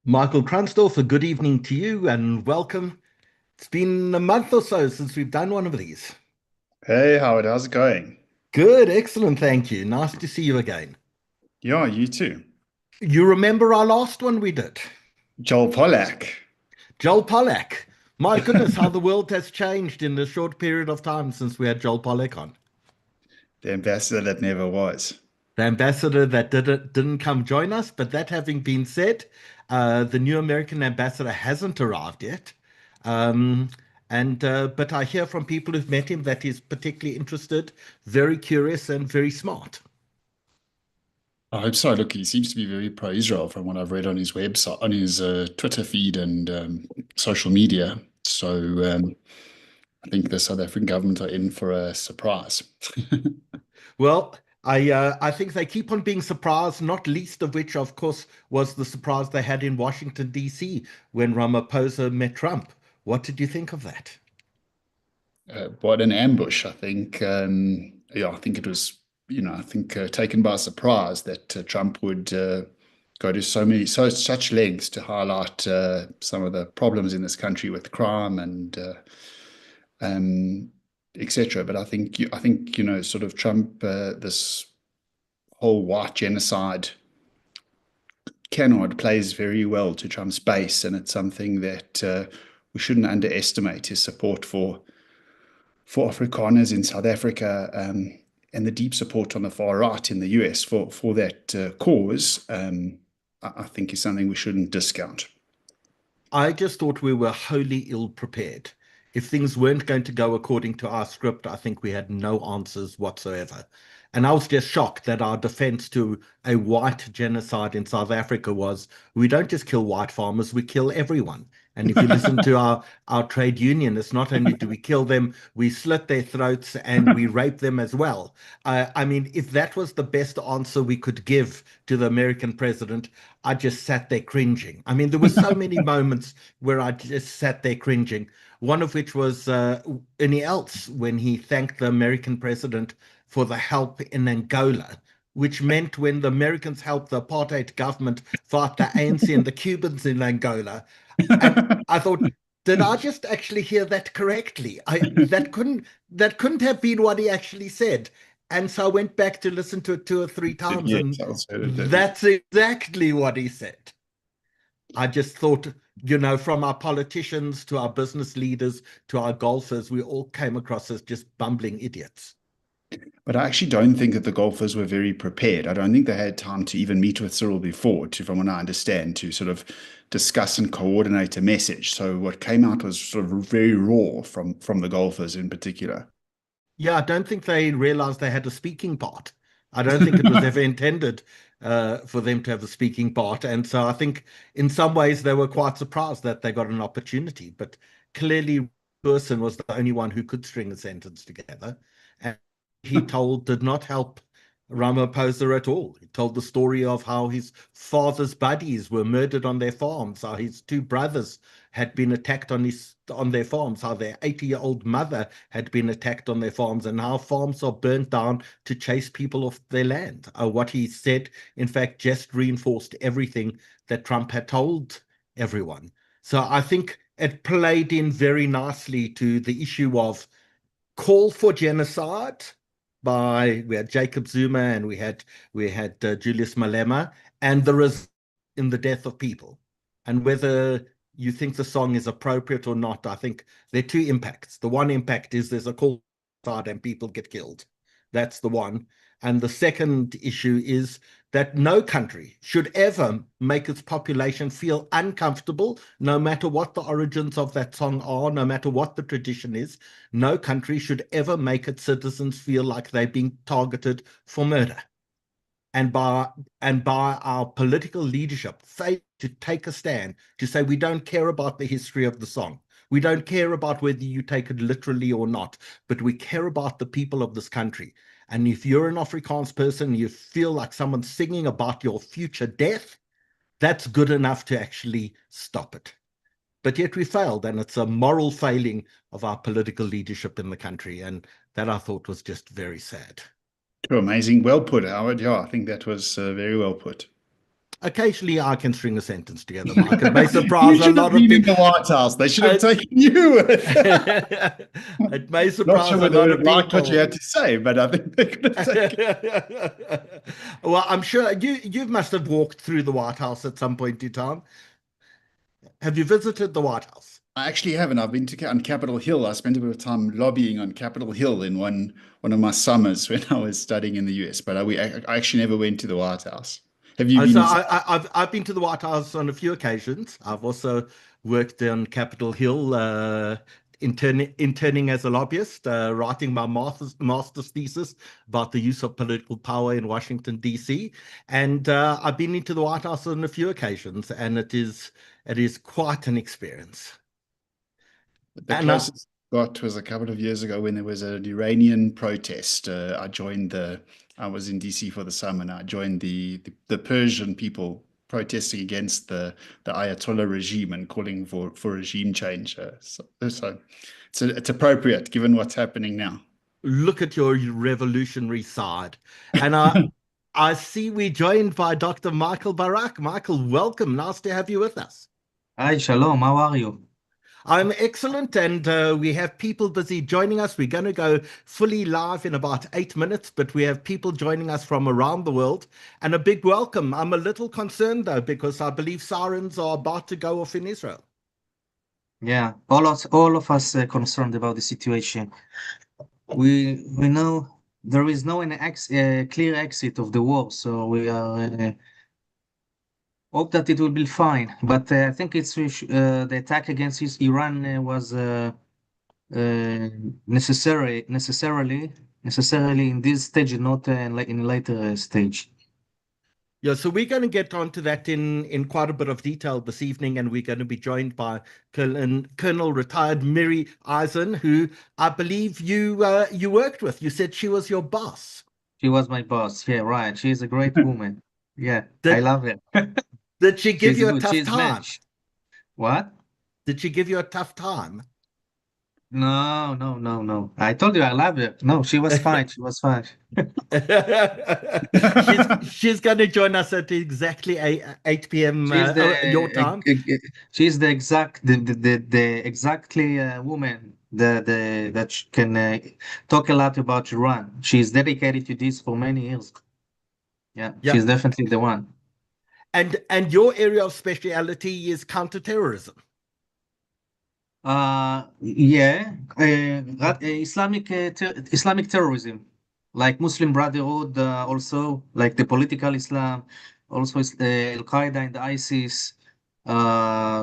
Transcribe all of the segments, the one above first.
Michael Krunsdorf, a good evening to you and welcome. It's been a month or so since we've done one of these. Hey Howard, how's it going? Good, excellent, thank you. Nice to see you again. Yeah, you too. You remember our last one we did? Joel Pollack, Joel Pollack. My goodness, how the world has changed in a short period of time since we had Joel Pollack on. the ambassador that never was. The ambassador that didn't come join us, but that having been said, the new American ambassador hasn't arrived yet. Um, and but I hear from people who've met him that he's particularly interested, very curious, and very smart. I hope so. Look, he seems to be very pro-Israel from what I've read on his website, on his Twitter feed and social media. So I think the South African government are in for a surprise. Well, I think they keep on being surprised, not least of which, of course, was the surprise they had in Washington, D.C. when Ramaphosa met Trump. What did you think of that? What an ambush! I think, yeah, I think it was, I think taken by surprise that Trump would go to such lengths to highlight some of the problems in this country with crime and um, etc. But I think, sort of Trump, this whole white genocide canard plays very well to Trump's base, and it's something that we shouldn't underestimate his support for Afrikaners in South Africa, and the deep support on the far right in the US for that cause, I think is something we shouldn't discount. I just thought we were wholly ill prepared. If things weren't going to go according to our script, I think we had no answers whatsoever. And I was just shocked that our defense to a white genocide in South Africa was we don't just kill white farmers, we kill everyone. And if you listen to our trade union, it's not only do we kill them, we slit their throats and we rape them as well. I mean, if that was the best answer we could give to the American president, I just sat there cringing. I mean, there were so many moments where I just sat there cringing. One of which was Ernie else when he thanked the American president for the help in Angola, which meant when the Americans helped the apartheid government fight the ANC and the Cubans in Angola. And I thought, did I just actually hear that correctly? I that couldn't have been what he actually said. And so I went back to listen to it two or three times, Yes, and I'll say that. that's exactly what he said. I just thought, from our politicians to our business leaders to our golfers, we all came across as just bumbling idiots. But I actually don't think that the golfers were very prepared. I don't think they had time to even meet with Cyril before, from what I understand, to sort of discuss and coordinate a message. So what came out was sort of very raw from the golfers in particular. Yeah, I don't think they realized they had a speaking part. I don't think it was ever intended for them to have a speaking part. And so I think in some ways they were quite surprised that they got an opportunity. But clearly, Person was the only one who could string a sentence together. And he did not help Ramaphosa at all. He told the story of how his father's buddies were murdered on their farms, how his two brothers had been attacked on their farms, how their 80-year-old mother had been attacked on their farms, and how farms are burnt down to chase people off their land. What he said, in fact, just reinforced everything that Trump had told everyone. So I think it played in very nicely to the issue of call for genocide by we had Jacob Zuma and we had Julius Malema, and the result in the death of people. And whether you think the song is appropriate or not, I think there are two impacts. The one impact is there's a call for genocide and people get killed. That's the one. And the second issue is that no country should ever make its population feel uncomfortable, no matter what the origins of that song are, no matter what the tradition is. No country should ever make its citizens feel like they're being targeted for murder. And by our political leadership to take a stand to say we don't care about the history of the song. We don't care about whether you take it literally or not, but we care about the people of this country. And if you're an Afrikaans person, you feel like someone's singing about your future death, that's good enough to actually stop it. But yet we failed, and it's a moral failing of our political leadership in the country. And that I thought was just very sad. Oh, amazing. Well put, Howard. Yeah, I think that was very well put. Occasionally, I can string a sentence together, Mike. It may You surprise a should have lot of been in people. the White House. They should have Uh, taken you. it may Not sure surprise a whether they lot would of have liked what you people. had to say, but I think they could have taken. Well, I'm sure you must have walked through the White House at some point in time. Have you visited the White House? I actually haven't. I've been to on Capitol Hill. I spent a bit of time lobbying on Capitol Hill in one of my summers when I was studying in the US. But I actually never went to the White House. Have you been So inside? I've been to the White House on a few occasions. I've also worked on Capitol Hill, interning as a lobbyist, writing my master's thesis about the use of political power in Washington, D.C. And I've been into the White House on a few occasions, and it is quite an experience. The And closest I got was a couple of years ago when there was an Iranian protest. I was in DC for the summer, and I joined the Persian people protesting against the Ayatollah regime and calling for regime change. So it's appropriate given what's happening now. look at your revolutionary side. And I see we joined by Dr. Michael Barak. Michael, welcome. Nice to have you with us. Hi, Shalom. How are you? I'm excellent, and we have people busy joining us. We're going to go fully live in about 8 minutes, but we have people joining us from around the world, and a big welcome. I'm a little concerned though, because I believe sirens are about to go off in Israel. Yeah, all of us concerned about the situation. We know there is no clear exit of the war, so we are hope that it will be fine. But I think the attack against Iran was uh, necessarily in this stage, not in later stage. Yeah, so we're going to get onto that in quite a bit of detail this evening, and we're going to be joined by Colonel retired Miri Eisen, who I believe you worked with. You said she was your boss. She was my boss. Yeah, right. She is a great woman. Yeah, I Did love her. did she give She's you a good. tough She's time? match. What? Did she give you a tough time? No, no, no, no. I told you I love her. No, she was fine. She was fine. She's going to join us at exactly 8 p.m. She's Your time. she's the exact the exactly woman that can talk a lot about Iran. She's dedicated to this for many years. Yeah, Yeah, she's definitely the one. and your area of speciality is counterterrorism. Yeah, Islamic terrorism, like Muslim Brotherhood, also like the political Islam, also Al Qaeda and the ISIS,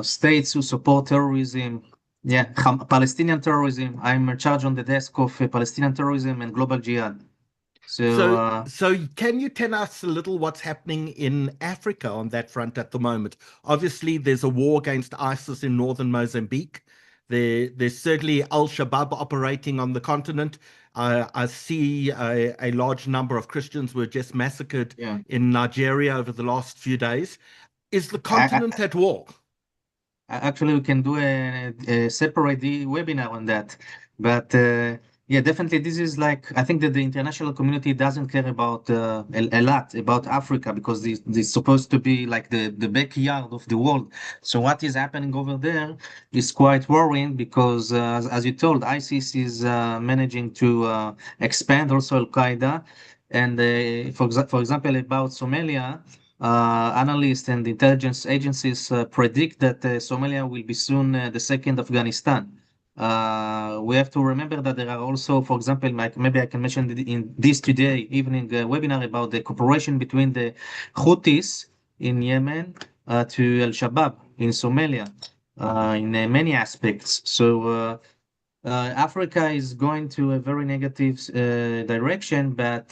states who support terrorism. Yeah, Palestinian terrorism. I'm in charge on the desk of Palestinian terrorism and global jihad. So, So can you tell us a little what's happening in Africa on that front at the moment? Obviously, there's a war against ISIS in northern Mozambique. There's certainly Al-Shabaab operating on the continent. I see a large number of Christians were just massacred yeah. in Nigeria over the last few days. Is the continent at war? Actually, we can do a separate webinar on that. But yeah, definitely, this is like I think that the international community doesn't care about a lot about Africa because this is supposed to be like the backyard of the world. So what is happening over there is quite worrying because, as you told, ISIS is managing to expand also Al Qaeda. And for example, about Somalia analysts and intelligence agencies predict that Somalia will be soon the second Afghanistan. We have to remember that there are also, for example, like maybe I can mention in this today evening webinar about the cooperation between the Houthis in Yemen to Al Shabaab in Somalia in many aspects. So Africa is going to a very negative direction, but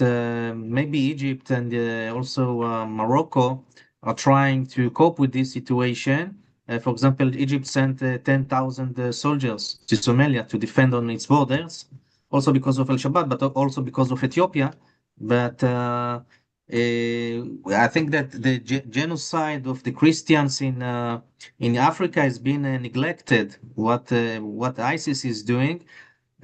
maybe Egypt and also Morocco are trying to cope with this situation. For example, Egypt sent 10,000 soldiers to Somalia to defend on its borders, also because of Al-Shabaab, but also because of Ethiopia. But I think that the genocide of the Christians in Africa has been neglected. What ISIS is doing,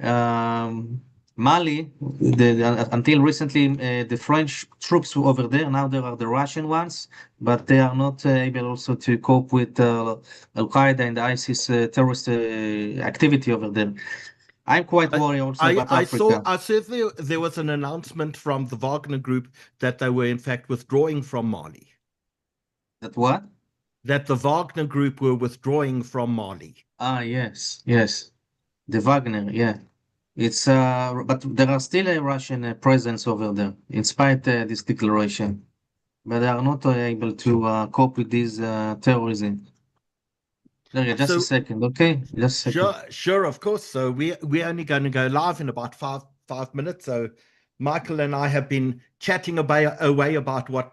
um, Mali, until recently, the French troops were over there. Now there are the Russian ones, but they are not able also to cope with Al Qaeda and the ISIS terrorist activity over there. I'm quite I, worried also about Africa. I saw there was an announcement from the Wagner Group that they were in fact withdrawing from Mali. That what? That the Wagner Group were withdrawing from Mali. Ah, yes, yes. The Wagner, yeah. It's but there are still a Russian presence over there, in spite this declaration. But they are not able to cope with this terrorism. Okay, just a So second, okay? Just a second. sure, of course. So we're only going to go live in about five minutes. So Michael and I have been chatting away about what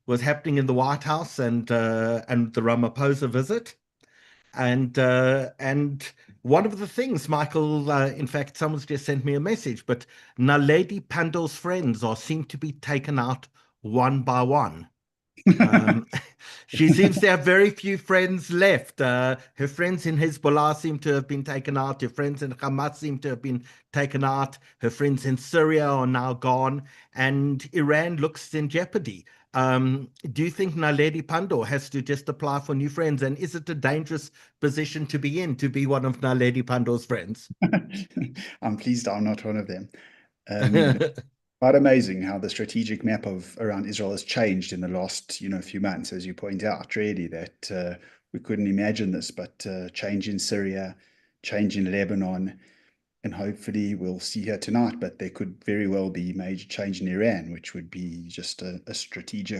was happening in the White House and the Ramaphosa visit. And one of the things, Michael, in fact, someone's just sent me a message, but Naledi Pandor's friends are seem to be taken out one by one. Um, she seems to have very few friends left. Her friends in Hezbollah seem to have been taken out. Her friends in Hamas seem to have been taken out. Her friends in Syria are now gone, and Iran looks in jeopardy. Do you think Naledi Pandor has to just apply for new friends? And is it a dangerous position to be in, to be one of Naledi Pandor's friends? I'm pleased I'm not one of them. Quite amazing how the strategic map of around Israel has changed in the last, few months, as you point out. Really, that we couldn't imagine this, but change in Syria, change in Lebanon, and hopefully we'll see here tonight. But there could very well be major change in Iran, which would be just a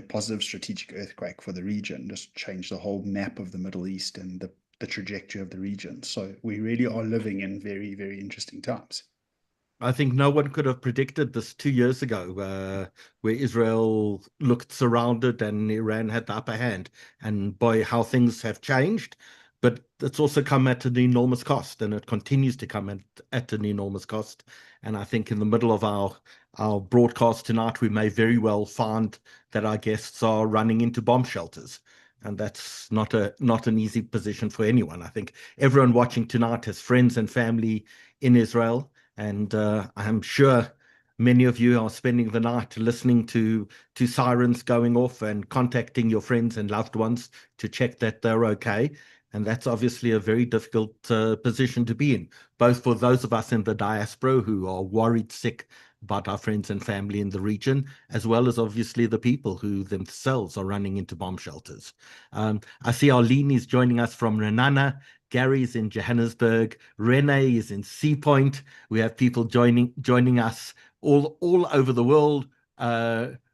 positive strategic earthquake for the region. Just change the whole map of the Middle East and the trajectory of the region. So we really are living in very, very interesting times. I think no one could have predicted this 2 years ago, where Israel looked surrounded and Iran had the upper hand. And boy, how things have changed. But it's also come at an enormous cost, and it continues to come at an enormous cost. And I think in the middle of our broadcast tonight, we may very well find that our guests are running into bomb shelters. And that's not an easy position for anyone. I think everyone watching tonight has friends and family in Israel. And I'm sure many of you are spending the night listening to sirens going off and contacting your friends and loved ones to check that they're okay. And that's obviously a very difficult position to be in, both for those of us in the diaspora who are worried sick about our friends and family in the region, as well as obviously the people who themselves are running into bomb shelters. I see Arlene is joining us from Renana. Gary's in Johannesburg. Rene is in Sea Point. We have people joining us all over the world.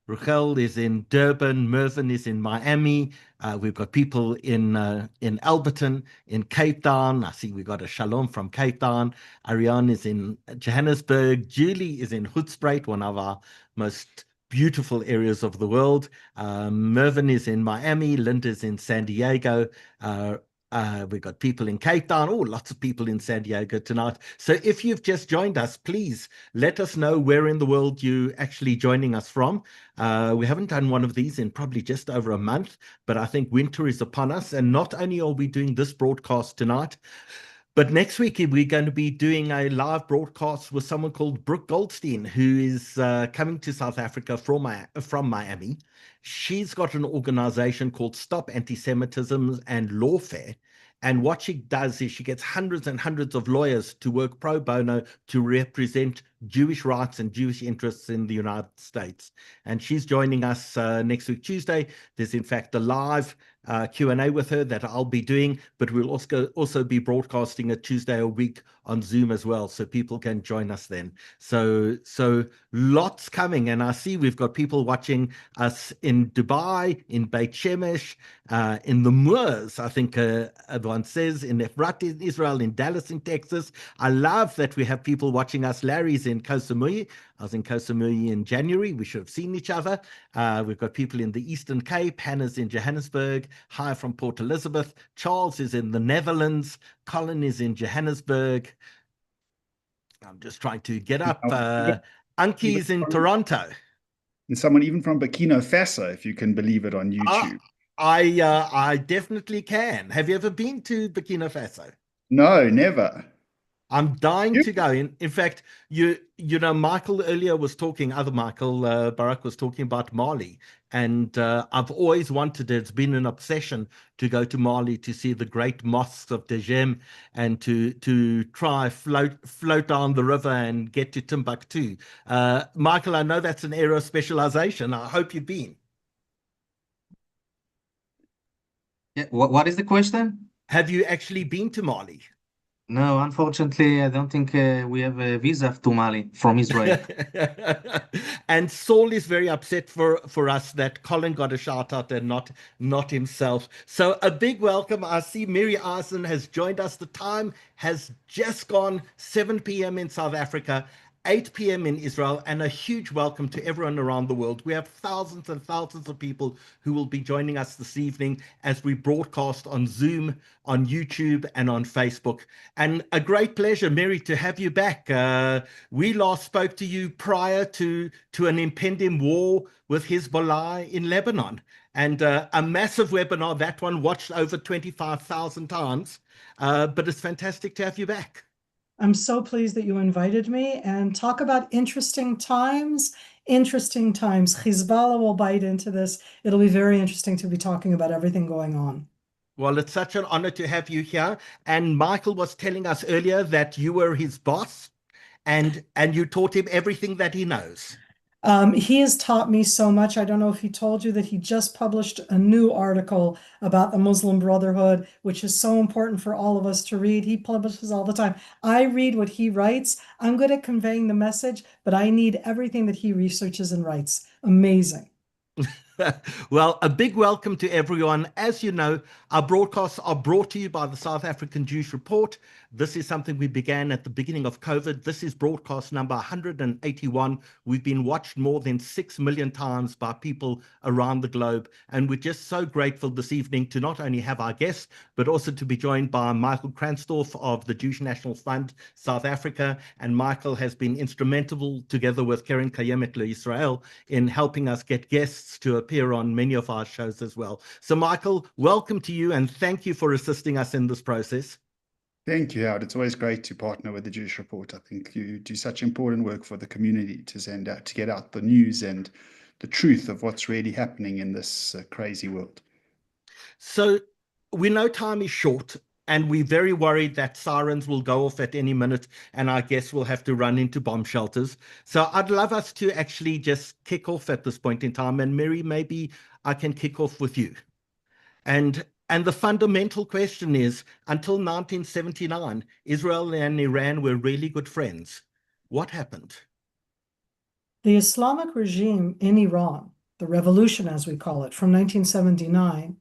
Rachel is in Durban. Mervyn is in Miami. We've got people in Alberton, in Cape Town. I see we've got a shalom from Cape Town. Ariane is in Johannesburg. Julie is in Hoedspruit, one of our most beautiful areas of the world. Mervyn is in Miami. Linda's in San Diego. We've got people in Cape Town. Oh, lots of people in San Diego tonight. So if you've just joined us, please let us know where in the world you're actually joining us from. We haven't done one of these in probably just over a month, but I think winter is upon us. And not only are we doing this broadcast tonight, but next week, we're going to be doing a live broadcast with someone called Brooke Goldstein, who is coming to South Africa from Miami. She's got an organization called Stop Anti-Semitism and Lawfare. And what she does is she gets hundreds and hundreds of lawyers to work pro bono to represent Jewish rights and Jewish interests in the United States. And she's joining us next week, Tuesday. There's, in fact, a live Q&A with her that I'll be doing, but we'll also be broadcasting a Tuesday a week on Zoom as well, so people can join us then. So lots coming, and I see we've got people watching us in Dubai, in Beit Shemesh, in the Moors, I think everyone says, in Efrat in Israel, in Dallas in Texas. I love that we have people watching us. Larry's in Koh Samui. I was in Koh Samui in January. We should have seen each other. We've got people in the Eastern Cape. Hannah's in Johannesburg. Hi from Port Elizabeth. Charles is in the Netherlands. Colin is in Johannesburg. I'm just trying to get up. Anki's in Toronto. And someone even from Burkina Faso, if you can believe it, on YouTube. I definitely can. Have you ever been to Burkina Faso? No, never. I'm dying to go. In fact, you know, Michael earlier was talking, other Michael Barak was talking about Mali, and I've always wanted. It's been an obsession to go to Mali to see the great mosques of Djem and to try float down the river and get to Timbuktu. Michael, I know that's an area of specialization. I hope you've been. Yeah, what is the question? Have you actually been to Mali? No, unfortunately, I don't think we have a visa to Mali from Israel. And Saul is very upset for us that Colin got a shout out and not himself. So a big welcome. I see Mary Eisen has joined us. The time has just gone 7 p.m. in South Africa, 8 p.m. in Israel, and a huge welcome to everyone around the world. We have thousands and thousands of people who will be joining us this evening as we broadcast on Zoom, on YouTube, and on Facebook. And a great pleasure, Mary, to have you back. We last spoke to you prior to an impending war with Hezbollah in Lebanon, and a massive webinar. That one watched over 25,000 times, but it's fantastic to have you back. I'm so pleased that you invited me, and talk about interesting times. Interesting times. Hezbollah will bite into this. It'll be very interesting to be talking about everything going on. Well, it's such an honor to have you here. And Michael was telling us earlier that you were his boss and you taught him everything that he knows. He has taught me so much. I don't know if he told you that he just published a new article about the Muslim Brotherhood, which is so important for all of us to read. He publishes all the time. I read what he writes. I'm good at conveying the message, but I need everything that he researches and writes. Amazing. Well, a big welcome to everyone. As you know, our broadcasts are brought to you by the South African Jewish Report. This is something we began at the beginning of COVID. This is broadcast number 181. We've been watched more than 6 million times by people around the globe. And we're just so grateful this evening to not only have our guests, but also to be joined by Michael Kransdorff of the Jewish National Fund, South Africa. And Michael has been instrumental, together with Keren Kayemet Israel, in helping us get guests to appear on many of our shows as well. So Michael, welcome to you, and thank you for assisting us in this process. Thank you, Howard. It's always great to partner with the Jewish Report. I think you do such important work for the community to send out, to get out the news and the truth of what's really happening in this crazy world. So we know time is short, and we're very worried that sirens will go off at any minute, and I guess we'll have to run into bomb shelters. So I'd love us to actually just kick off at this point in time. And Mary, maybe I can kick off with you. And the fundamental question is, until 1979, Israel and Iran were really good friends. What happened? The Islamic regime in Iran, the revolution as we call it, from 1979,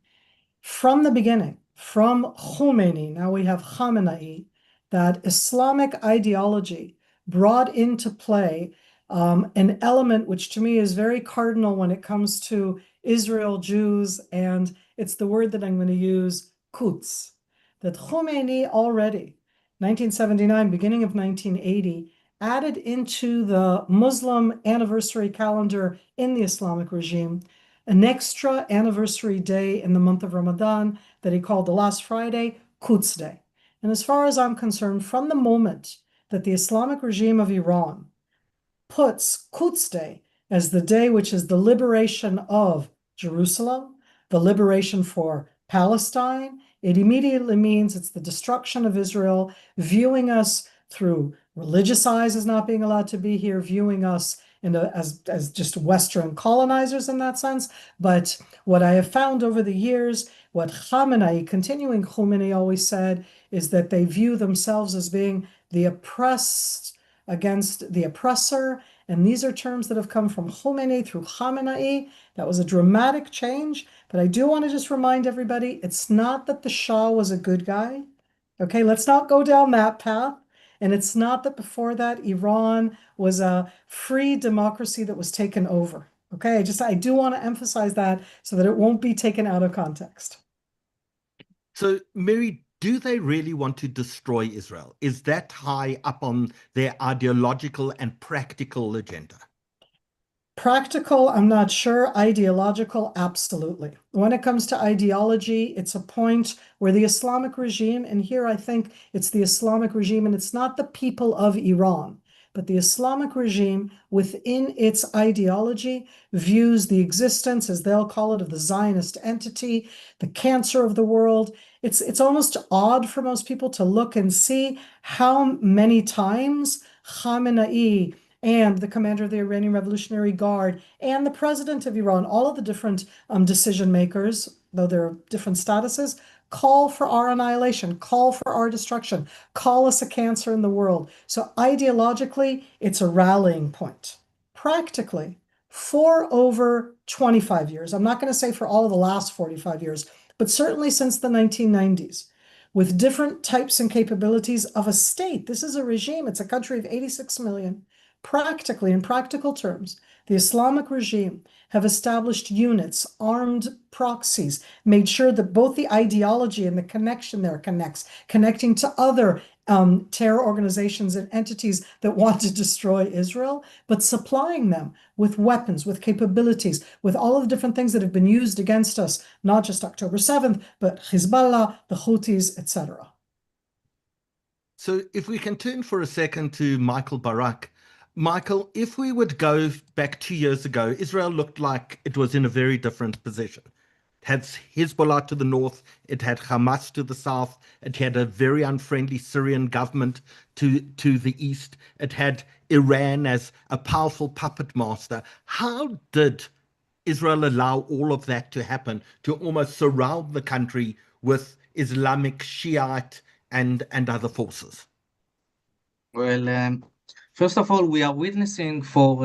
from the beginning, from Khomeini, now we have Khamenei, that Islamic ideology brought into play an element which to me is very cardinal when it comes to Israel, Jews, and it's the word that I'm going to use, Quds. That Khomeini already, 1979, beginning of 1980, added into the Muslim anniversary calendar in the Islamic regime an extra anniversary day in the month of Ramadan that he called the last Friday, Quds Day. And as far as I'm concerned, from the moment that the Islamic regime of Iran puts Quds Day as the day which is the liberation of Jerusalem, the liberation for Palestine, it immediately means it's the destruction of Israel, viewing us through religious eyes as not being allowed to be here, viewing us as just Western colonizers in that sense. But what I have found over the years, what Khamenei, continuing Khomeini, always said, is that they view themselves as being the oppressed against the oppressor. And these are terms that have come from Khomeini through Khamenei. That was a dramatic change. But I do want to just remind everybody, it's not that the Shah was a good guy. Okay, let's not go down that path. And it's not that before that, Iran was a free democracy that was taken over. Okay, I do want to emphasize that so that it won't be taken out of context. So, Mary, do they really want to destroy Israel? Is that high up on their ideological and practical agenda? Practical, I'm not sure. Ideological, absolutely. When it comes to ideology, it's a point where the Islamic regime, and here I think it's the Islamic regime, and it's not the people of Iran, but the Islamic regime within its ideology views the existence, as they'll call it, of the Zionist entity, the cancer of the world. It's almost odd for most people to look and see how many times Khamenei and the commander of the Iranian Revolutionary Guard and the president of Iran, all of the different decision makers, though there are different statuses, call for our annihilation, call for our destruction, call us a cancer in the world. So ideologically, it's a rallying point. Practically, for over 25 years, I'm not going to say for all of the last 45 years, but certainly since the 1990s, with different types and capabilities of a state. This is a regime, it's a country of 86 million. Practically, in practical terms, the Islamic regime have established units, armed proxies, made sure that both the ideology and the connection there connecting to other terror organizations and entities that want to destroy Israel, but supplying them with weapons, with capabilities, with all of the different things that have been used against us, not just October 7th, but Hezbollah, the Houthis, etc. So if we can turn for a second to Michael Barak. Michael, if we would go back 2 years ago, Israel looked like it was in a very different position. It had Hezbollah to the north, it had Hamas to the south, it had a very unfriendly Syrian government to the east, it had Iran as a powerful puppet master. How did Israel allow all of that to happen, to almost surround the country with Islamic, Shiite, and other forces? Well, first of all, we are witnessing for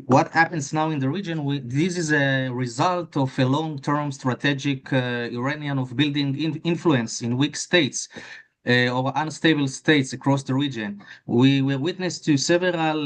what happens now in the region. This is a result of a long-term strategic Iranian of building influence in weak states or unstable states across the region. We were witness to several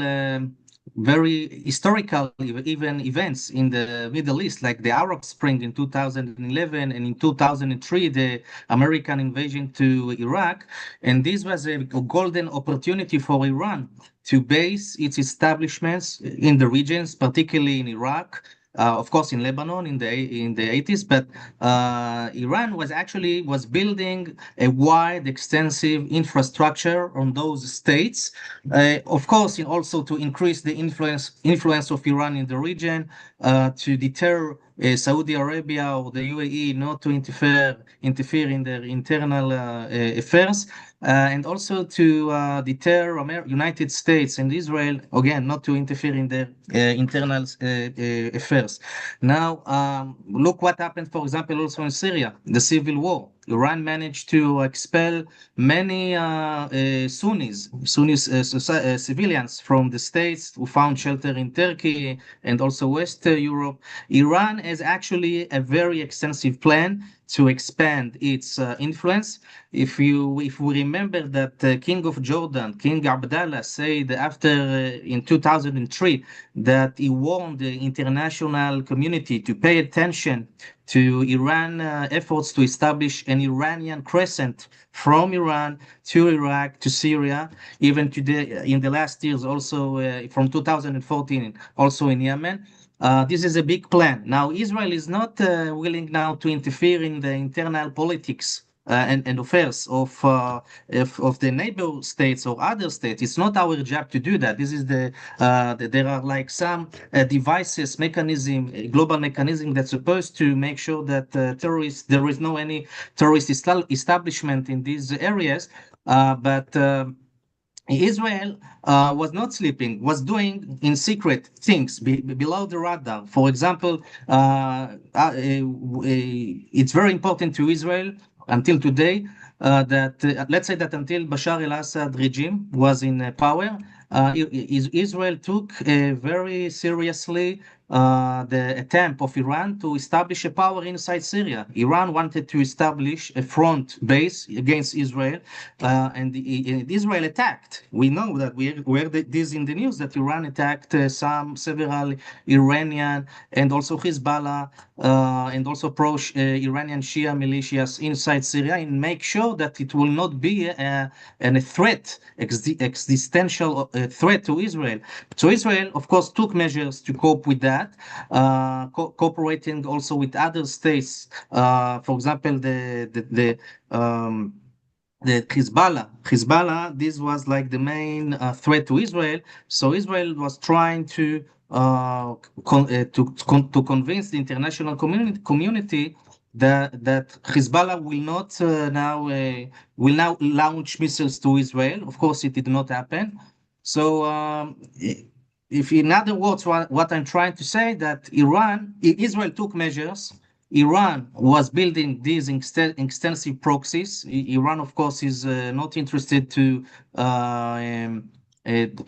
very historical even events in the Middle East, like the Arab Spring in 2011 and in 2003, the American invasion to Iraq. And this was a golden opportunity for Iran to base its establishments in the regions, particularly in Iraq, of course, in Lebanon in the 80s, but Iran was building a wide, extensive infrastructure on those states. Of course, also to increase the influence of Iran in the region, to deter Saudi Arabia or the UAE not to interfere in their internal affairs. And also to deter United States and Israel, again, not to interfere in their internal affairs. Now, look what happened, for example, also in Syria, the civil war. Iran managed to expel many Sunni civilians from the states who found shelter in Turkey and also West Europe. Iran has actually a very extensive plan to expand its influence. If we remember that King of Jordan, King Abdallah, said after in 2003 that he warned the international community to pay attention to Iran efforts to establish an Iranian crescent from Iran to Iraq to Syria, even today in the last years, also from 2014, also in Yemen. This is a big plan. Now, Israel is not willing now to interfere in the internal politics and affairs of the neighbor states or other states. It's not our job to do that. This is there are like some devices, global mechanism that's supposed to make sure that there is no any terrorist establishment in these areas. But Israel was not sleeping, was doing in secret things below the radar. For example, it's very important to Israel until today that let's say that until Bashar al-Assad regime was in power, Israel took very seriously the attempt of Iran to establish a power inside Syria. Iran wanted to establish a front base against Israel, and Israel attacked. We know that we heard this in the news that Iran attacked several Iranian and also Hezbollah and also pro-Iranian Shia militias inside Syria, and make sure that it will not be a threat, existential threat to Israel. So Israel, of course, took measures to cope with that, cooperating also with other states. For example, the Hezbollah, this was like the main threat to Israel. So Israel was trying to convince the international community that Hezbollah will now launch missiles to Israel. Of course, it did not happen. So, if in other words, what I'm trying to say that Israel took measures. Iran was building these extensive proxies. Iran, of course, is not interested to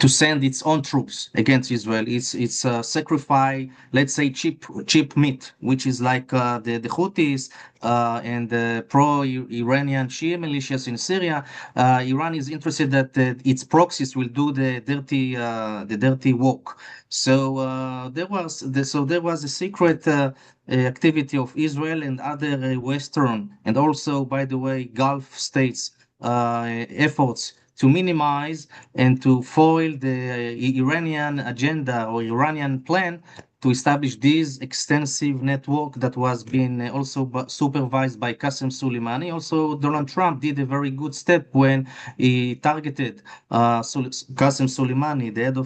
send its own troops against Israel. It's sacrifice, let's say, cheap meat, which is like the Houthis and the pro-Iranian Shia militias in Syria. Iran is interested that its proxies will do the dirty work. So there was a secret activity of Israel and other Western and also, by the way, Gulf states efforts to minimize and to foil the Iranian agenda or Iranian plan to establish this extensive network that was being also supervised by Qasem Soleimani. Also, Donald Trump did a very good step when he targeted Qasem Soleimani, the head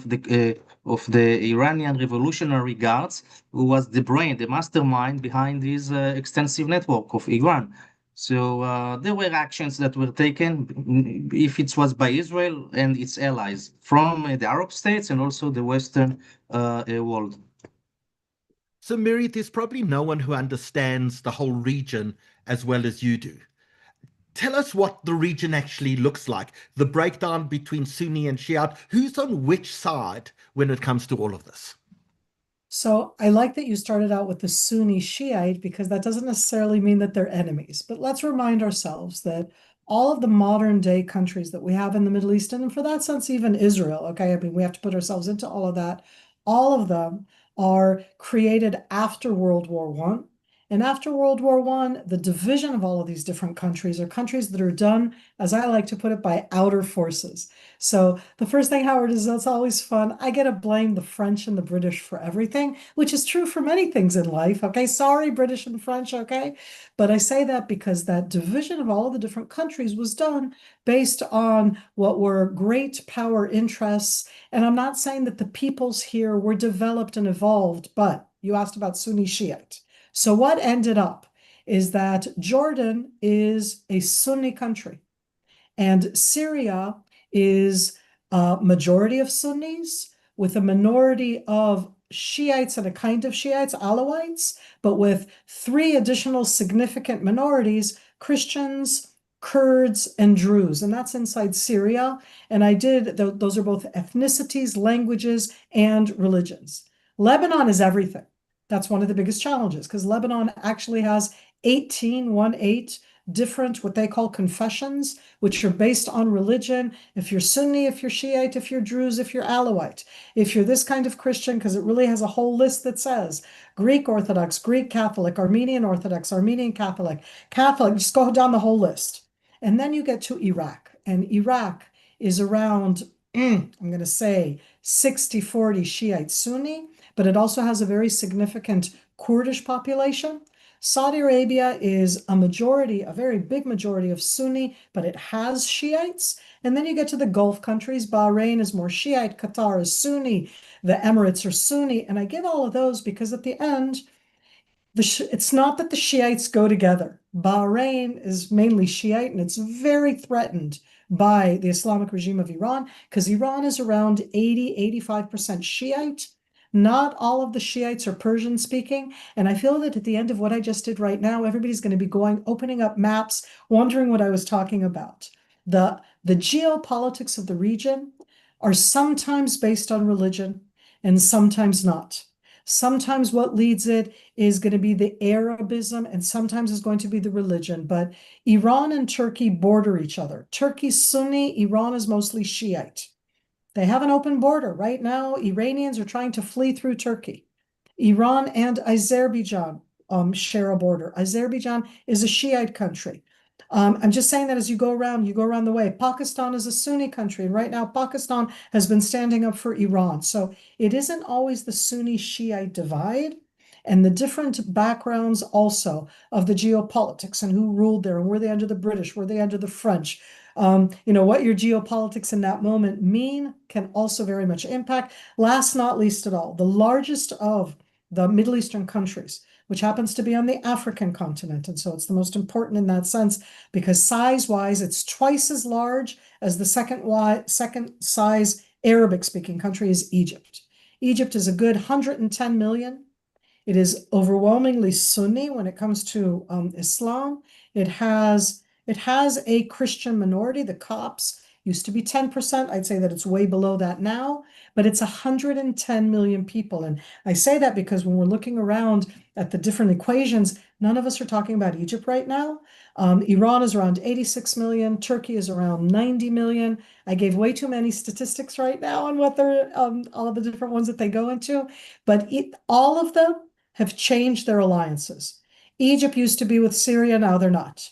of the Iranian Revolutionary Guards, who was the brain, the mastermind behind this extensive network of Iran. So there were actions that were taken, if it was by Israel and its allies, from the Arab states and also the Western world. So, Miri, there's probably no one who understands the whole region as well as you do. Tell us what the region actually looks like, the breakdown between Sunni and Shiite, who's on which side when it comes to all of this? So I like that you started out with the Sunni Shiite because that doesn't necessarily mean that they're enemies. But let's remind ourselves that all of the modern day countries that we have in the Middle East, and for that sense, even Israel, okay, I mean, we have to put ourselves into all of that. All of them are created after World War I. And after World War I, the division of all of these different countries are countries that are done, as I like to put it, by outer forces. So the first thing, Howard, is that's always fun. I get to blame the French and the British for everything, which is true for many things in life. Okay, sorry, British and French, okay? But I say that because that division of all of the different countries was done based on what were great power interests. And I'm not saying that the peoples here were developed and evolved, but you asked about Sunni Shiite. So what ended up is that Jordan is a Sunni country, and Syria is a majority of Sunnis with a minority of Shiites and a kind of Shiites, Alawites, but with three additional significant minorities, Christians, Kurds, and Druze. And that's inside Syria. And those are both ethnicities, languages, and religions. Lebanon is everything. That's one of the biggest challenges because Lebanon actually has 18 different what they call confessions, which are based on religion. If you're Sunni, if you're Shiite, if you're Druze, if you're Alawite, if you're this kind of Christian, because it really has a whole list that says Greek Orthodox, Greek Catholic, Armenian Orthodox, Armenian Catholic, just go down the whole list. And then you get to Iraq, and Iraq is around, I'm going to say 60-40 Shiite Sunni, but it also has a very significant Kurdish population. Saudi Arabia is a very big majority of Sunni, but it has Shiites. And then you get to the Gulf countries. Bahrain is more Shiite, Qatar is Sunni, the Emirates are Sunni. And I give all of those because at the end, it's not that the Shiites go together. Bahrain is mainly Shiite, and it's very threatened by the Islamic regime of Iran because Iran is around 80-85% Shiite. Not all of the Shiites are Persian speaking. And I feel that at the end of what I just did right now, everybody's going to be opening up maps, wondering what I was talking about. The geopolitics of the region are sometimes based on religion and sometimes not. Sometimes what leads it is going to be the Arabism, and sometimes it's going to be the religion. But Iran and Turkey border each other. Turkey's Sunni, Iran is mostly Shiite. They have an open border. Right now, Iranians are trying to flee through Turkey. Iran and Azerbaijan share a border. Azerbaijan is a Shiite country. I'm just saying that as you go around the way. Pakistan is a Sunni country, and right now Pakistan has been standing up for Iran. So it isn't always the Sunni Shiite divide, and the different backgrounds also of the geopolitics and who ruled there, and were they under the British, were they under the French? What your geopolitics in that moment mean can also very much impact. Last, not least at all, the largest of the Middle Eastern countries, which happens to be on the African continent. And so it's the most important in that sense, because size-wise, it's twice as large as the second size Arabic-speaking country is Egypt. Egypt is a good 110 million. It is overwhelmingly Sunni when it comes to Islam. It has a Christian minority. The Copts used to be 10%. I'd say that it's way below that now, but it's 110 million people. And I say that because when we're looking around at the different equations, none of us are talking about Egypt right now. Iran is around 86 million. Turkey is around 90 million. I gave way too many statistics right now on what they're all of the different ones that they go into, but all of them have changed their alliances. Egypt used to be with Syria, now they're not.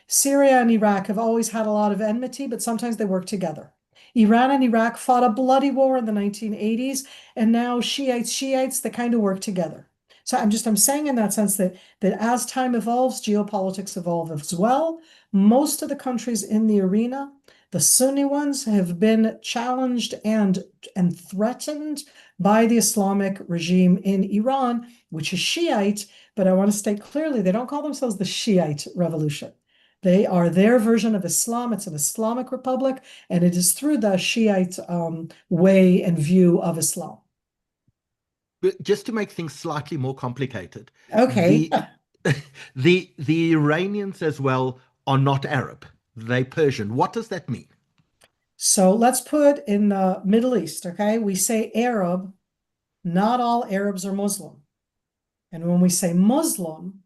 Syria and Iraq have always had a lot of enmity, but sometimes they work together. Iran and Iraq fought a bloody war in the 1980s, and now Shiites, they kind of work together. So I'm saying in that sense that as time evolves, geopolitics evolve as well. Most of the countries in the arena, the Sunni ones, have been challenged and threatened by the Islamic regime in Iran, which is Shiite. But I want to state clearly, they don't call themselves the Shiite revolution. They are their version of Islam. It's an Islamic republic, and it is through the Shiite way and view of Islam. But just to make things slightly more complicated, Okay. the Iranians as well are not Arab. They're Persian. What does that mean? So let's put in the Middle East, okay? We say Arab, not all Arabs are Muslim. And when we say Muslim,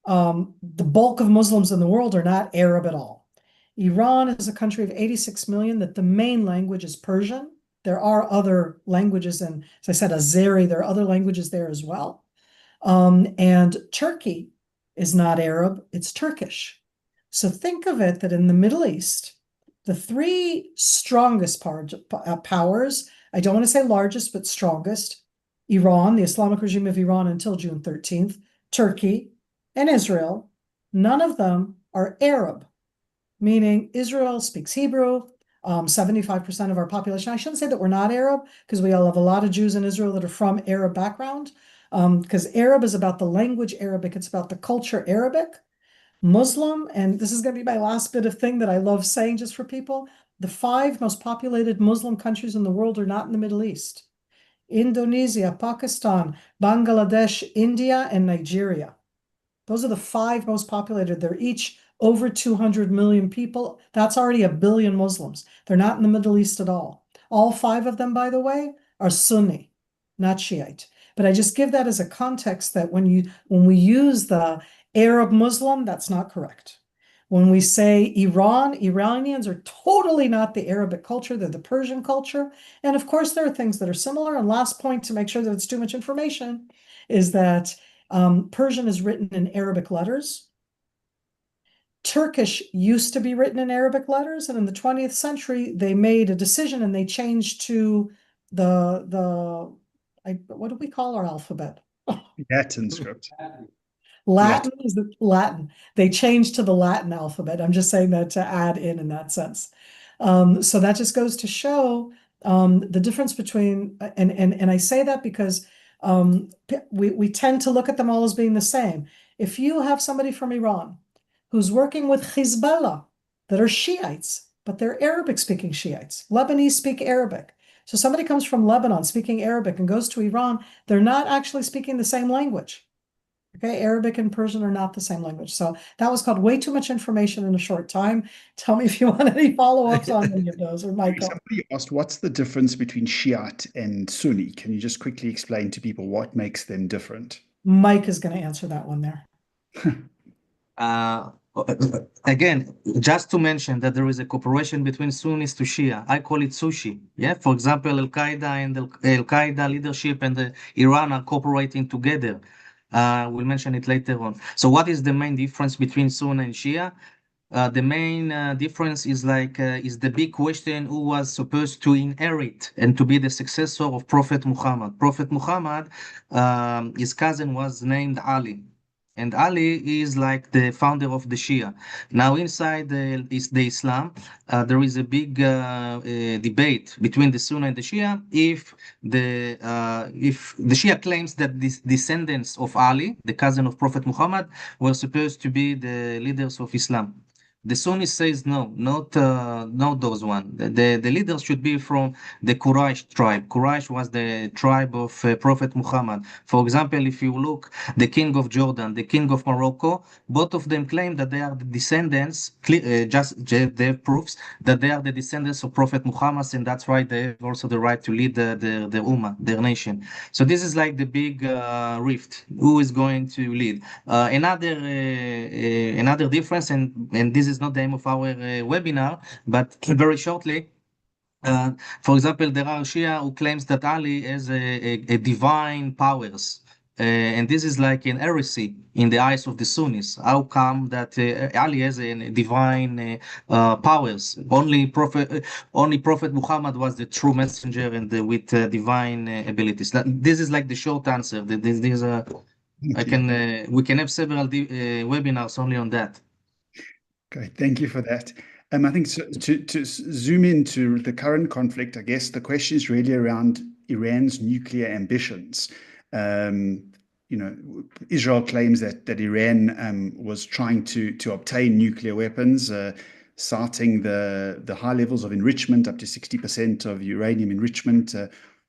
the bulk of Muslims in the world are not Arab at all. Iran is a country of 86 million that the main language is Persian. There are other languages, and as I said, Azeri, there are other languages there as well. And Turkey is not Arab, it's Turkish. So think of it that in the Middle East, the three strongest powers, I don't want to say largest, but strongest, Iran, the Islamic regime of Iran until June 13th, Turkey, and Israel, none of them are Arab, meaning Israel speaks Hebrew. 75% of our population. I shouldn't say that we're not Arab, because we all have a lot of Jews in Israel that are from Arab background, because Arab is about the language Arabic, it's about the culture Arabic. Muslim, and this is going to be my last bit of thing that I love saying just for people, the 5 most populated Muslim countries in the world are not in the Middle East. Indonesia, Pakistan, Bangladesh, India, and Nigeria. Those are the 5 most populated. They're each over 200 million people. That's already a billion Muslims. They're not in the Middle East at all. All 5 of them, by the way, are Sunni, not Shiite. But I just give that as a context that when we use the Arab Muslim, that's not correct. When we say Iran, Iranians are totally not the Arabic culture, they're the Persian culture. And of course, there are things that are similar. And last point, to make sure that it's too much information, is that Persian is written in Arabic letters. Turkish used to be written in Arabic letters, and in the 20th century, they made a decision and they changed to what do we call our alphabet? Latin script. Latin is the Latin. They changed to the Latin alphabet. I'm just saying that to add in that sense. So that just goes to show the difference between, and I say that because we tend to look at them all as being the same. If you have somebody from Iran who's working with Hezbollah that are Shiites, but they're Arabic-speaking Shiites. Lebanese speak Arabic. So somebody comes from Lebanon speaking Arabic and goes to Iran, they're not actually speaking the same language. Okay, Arabic and Persian are not the same language. So that was called way too much information in a short time. Tell me if you want any follow-ups on any of those, or Michael. Somebody asked, what's the difference between Shiite and Sunni? Can you just quickly explain to people what makes them different? Mike is going to answer that one there. Uh, Again, just to mention that there is a cooperation between Sunnis to Shia. I call it sushi. Yeah, for example, Al Qaeda and Al Qaeda leadership and Iran are cooperating together. We'll mention it later on. So, what is the main difference between Sunni and Shia? The main difference is is the big question: who was supposed to inherit and to be the successor of Prophet Muhammad? Prophet Muhammad, his cousin was named Ali. And Ali is like the founder of the Shia. Now, inside the Islam, there is a big debate between the Sunni and the Shia. If the Shia claims that the descendants of Ali, the cousin of Prophet Muhammad, were supposed to be the leaders of Islam. The Sunni says no, not those one. The leaders should be from the Quraysh tribe. Quraysh was the tribe of Prophet Muhammad. For example, if you look, the king of Jordan, the king of Morocco, both of them claim that they are the descendants. They have proofs that they are the descendants of Prophet Muhammad, and that's why they have also the right to lead the Ummah, their nation. So this is like the big rift. Who is going to lead? Another difference, and this is not the aim of our webinar, but very shortly. For example, there are Shia who claims that Ali has a divine powers. And this is like an heresy in the eyes of the Sunnis. How come that Ali has a divine powers? Only Prophet Muhammad was the true messenger and with divine abilities. This is like the short answer. We can have several webinars only on that. Okay, thank you for that. I think to zoom into the current conflict, I guess the question is really around Iran's nuclear ambitions. Israel claims that Iran was trying to obtain nuclear weapons, citing the high levels of enrichment, up to 60% of uranium enrichment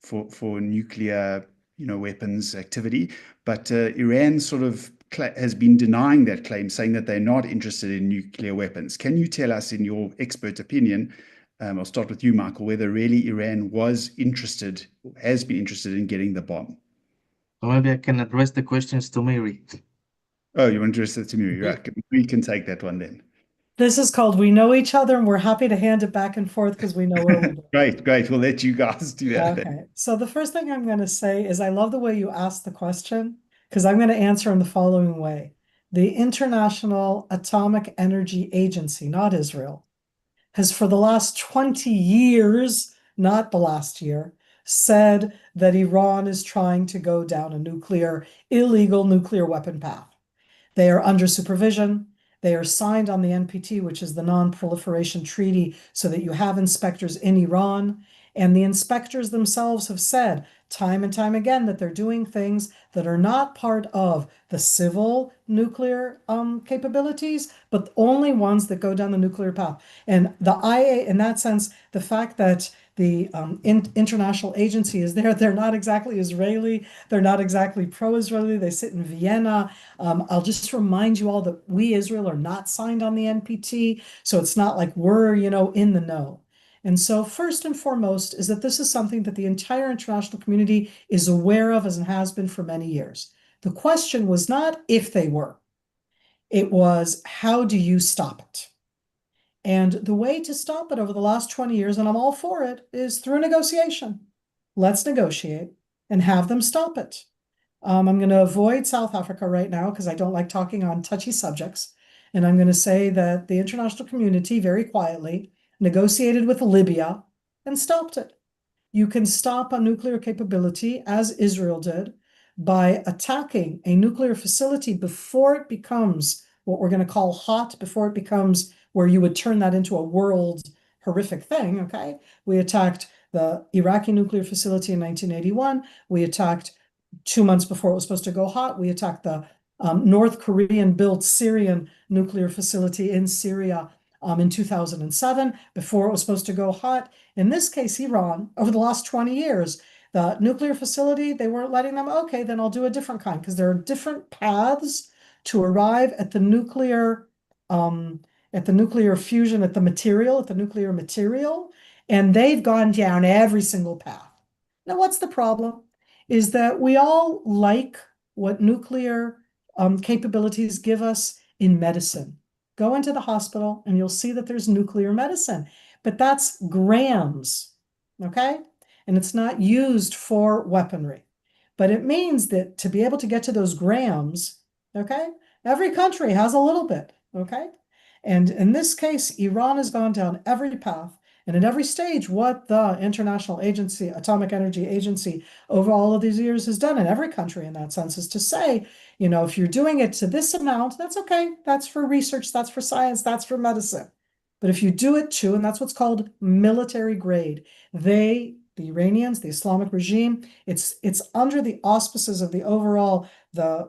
for nuclear weapons activity. But Iran sort of has been denying that claim, saying that they're not interested in nuclear weapons. Can you tell us, in your expert opinion, I'll start with you, Michael, whether really Iran was interested, has been interested in getting the bomb? Or maybe I can address the questions to Mary. Oh, you want to address that to Mary? Right. We can take that one then. This is called We Know Each Other, and we're happy to hand it back and forth because we know where we're going. Great. We'll let you guys do that. Okay. So the first thing I'm going to say is I love the way you asked the question, because I'm going to answer in the following way. The International Atomic Energy Agency, not Israel, has for the last 20 years, not the last year, said that Iran is trying to go down a illegal nuclear weapon path. They are under supervision. They are signed on the NPT, which is the Non-Proliferation Treaty, so that you have inspectors in Iran. And the inspectors themselves have said time and time again that they're doing things that are not part of the civil nuclear capabilities, but only ones that go down the nuclear path. And the IA, in that sense, the fact that the international agency is there, they're not exactly Israeli, they're not exactly pro-Israeli, they sit in Vienna. I'll just remind you all that we, Israel, are not signed on the NPT, so it's not like we're, in the know. And so first and foremost is that this is something that the entire international community is aware of and has been for many years. The question was not if they were, it was how do you stop it? And the way to stop it over the last 20 years, and I'm all for it, is through negotiation. Let's negotiate and have them stop it. I'm going to avoid South Africa right now because I don't like talking on touchy subjects. And I'm going to say that the international community very quietly negotiated with Libya and stopped it. You can stop a nuclear capability, as Israel did, by attacking a nuclear facility before it becomes what we're going to call hot, before it becomes where you would turn that into a world horrific thing, okay? We attacked the Iraqi nuclear facility in 1981. We attacked 2 months before it was supposed to go hot. We attacked the North Korean-built Syrian nuclear facility in Syria in 2007, before it was supposed to go hot. In this case, Iran, over the last 20 years, The nuclear facility, they weren't letting them. Okay, then I'll do a different kind because there are different paths to arrive at the nuclear fusion, at the nuclear material, and they've gone down every single path. Now, what's the problem? Is that we all like what nuclear capabilities give us in medicine. Go into the hospital and you'll see that there's nuclear medicine, but that's grams, okay? And it's not used for weaponry. But it means that to be able to get to those grams, okay, every country has a little bit, okay? And in this case, Iran has gone down every path. And at every stage, what the International Agency, Atomic Energy Agency, over all of these years has done in every country in that sense is to say, if you're doing it to this amount, that's okay. That's for research, that's for science, that's for medicine. But if you do it to, and that's what's called military grade, the Iranians, the Islamic regime, it's under the auspices of the overall, I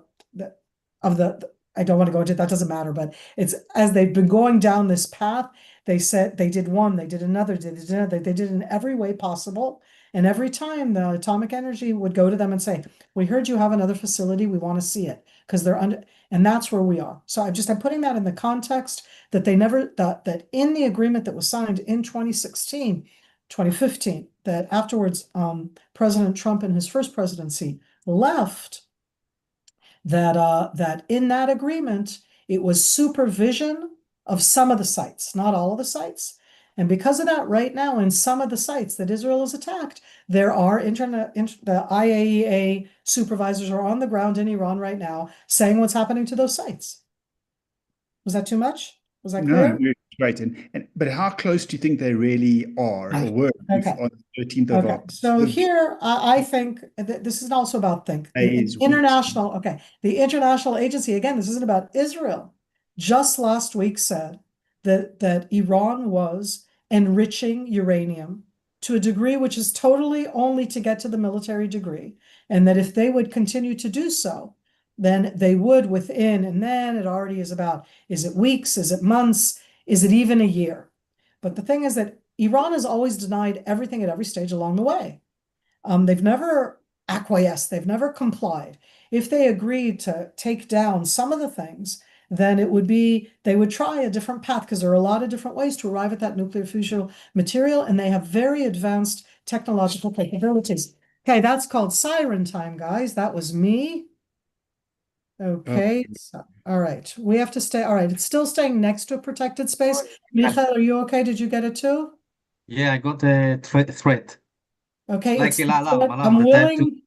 don't want to go into it, that doesn't matter, but it's as they've been going down this path, they said they did one, they did another, they did it in every way possible. And every time the Atomic Energy would go to them and say, we heard you have another facility, we want to see it, because they're under, and that's where we are. So I'm putting that in the context that they never, that in the agreement that was signed in 2016, 2015, that afterwards President Trump in his first presidency left, that in that agreement, it was supervision of some of the sites, not all of the sites. And because of that, right now, in some of the sites that Israel has attacked, there are the IAEA supervisors are on the ground in Iran right now saying what's happening to those sites. Was that too much? Was that clear? No, great. But how close do you think they really are or were Okay. on the 13th of October? So here, I think that this is also about the international agency, again, this isn't about Israel, just last week said that Iran was enriching uranium to a degree which is totally only to get to the military degree, and that if they would continue to do so, then they would and then it already is about, is it weeks, is it months, is it even a year? But the thing is that Iran has always denied everything at every stage along the way. They've never acquiesced, they've never complied. If they agreed to take down some of the things, then they would try a different path because there are a lot of different ways to arrive at that nuclear fusion material, and they have very advanced technological capabilities. Okay, that's called siren time, guys. That was me. Okay, so, all right. We have to stay. All right, it's still staying next to a protected space. Michael, are you okay? Did you get it too? Yeah, I got a threat. Okay, Like I'm willing.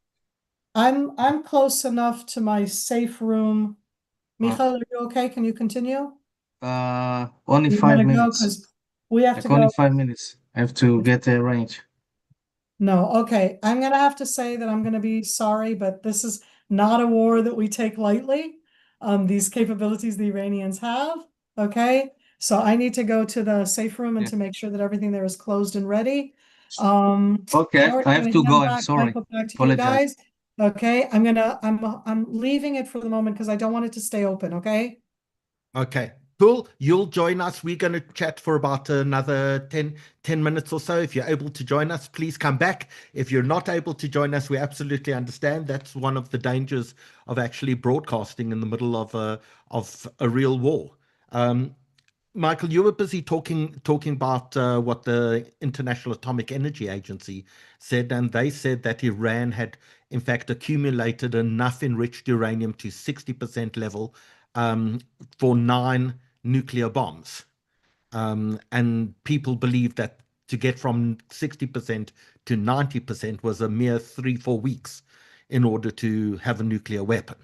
I'm close enough to my safe room. Michael, are you okay? Can you continue? Only You 5 wanna go? minutes. 'Cause we have Like to only go. 5 minutes. I have to get a range. No, okay. I'm gonna have to say that I'm gonna be sorry, but this is not a war that we take lightly. These capabilities the Iranians have. Okay, so I need to go to the safe room and Yeah. to make sure that everything there is closed and ready. Okay, Howard, I I'm have gonna to go. hand I'm back sorry. Michael back to you Apologize. guys. Okay, I'm leaving it for the moment because I don't want it to stay open. Okay. Okay, cool. You'll join us. We're going to chat for about another 10 minutes or so. If you're able to join us, please come back. If you're not able to join us, we absolutely understand. That's one of the dangers of actually broadcasting in the middle of a real war. Michael, you were busy talking about what the International Atomic Energy Agency said, and they said that Iran had, in fact, accumulated enough enriched uranium to 60% level for 9 nuclear bombs. And people believe that to get from 60% to 90% was a mere 3-4 weeks in order to have a nuclear weapon.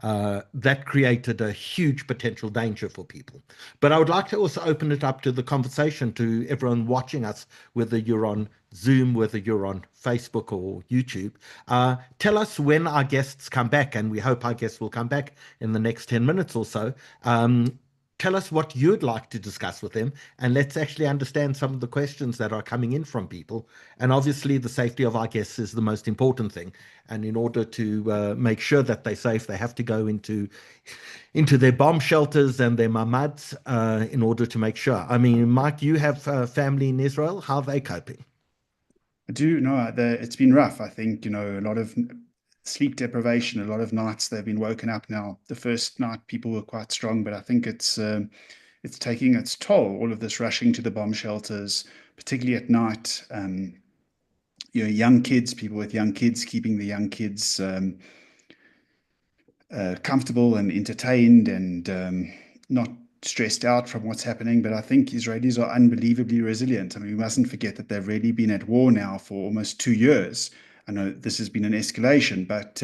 That created a huge potential danger for people. But I would like to also open it up to the conversation to everyone watching us, whether you're on Zoom, whether you're on Facebook or YouTube. Tell us when our guests come back, and we hope our guests will come back in the next 10 minutes or so. Tell us what you'd like to discuss with them, and let's actually understand some of the questions that are coming in from people. And obviously, the safety of our guests is the most important thing. And in order to make sure that they're safe, they have to go into their bomb shelters and their mamads in order to make sure. I mean, Mike, you have family in Israel. How are they coping? I do know that it's been rough. I think, a lot of sleep deprivation, a lot of nights they've been woken up now. The first night people were quite strong, but I think it's taking its toll. All of this rushing to the bomb shelters, particularly at night. Young kids, people with young kids, keeping the young kids comfortable and entertained and not stressed out from what's happening. But I think Israelis are unbelievably resilient. I mean, we mustn't forget that they've really been at war now for almost 2 years. I know this has been an escalation, but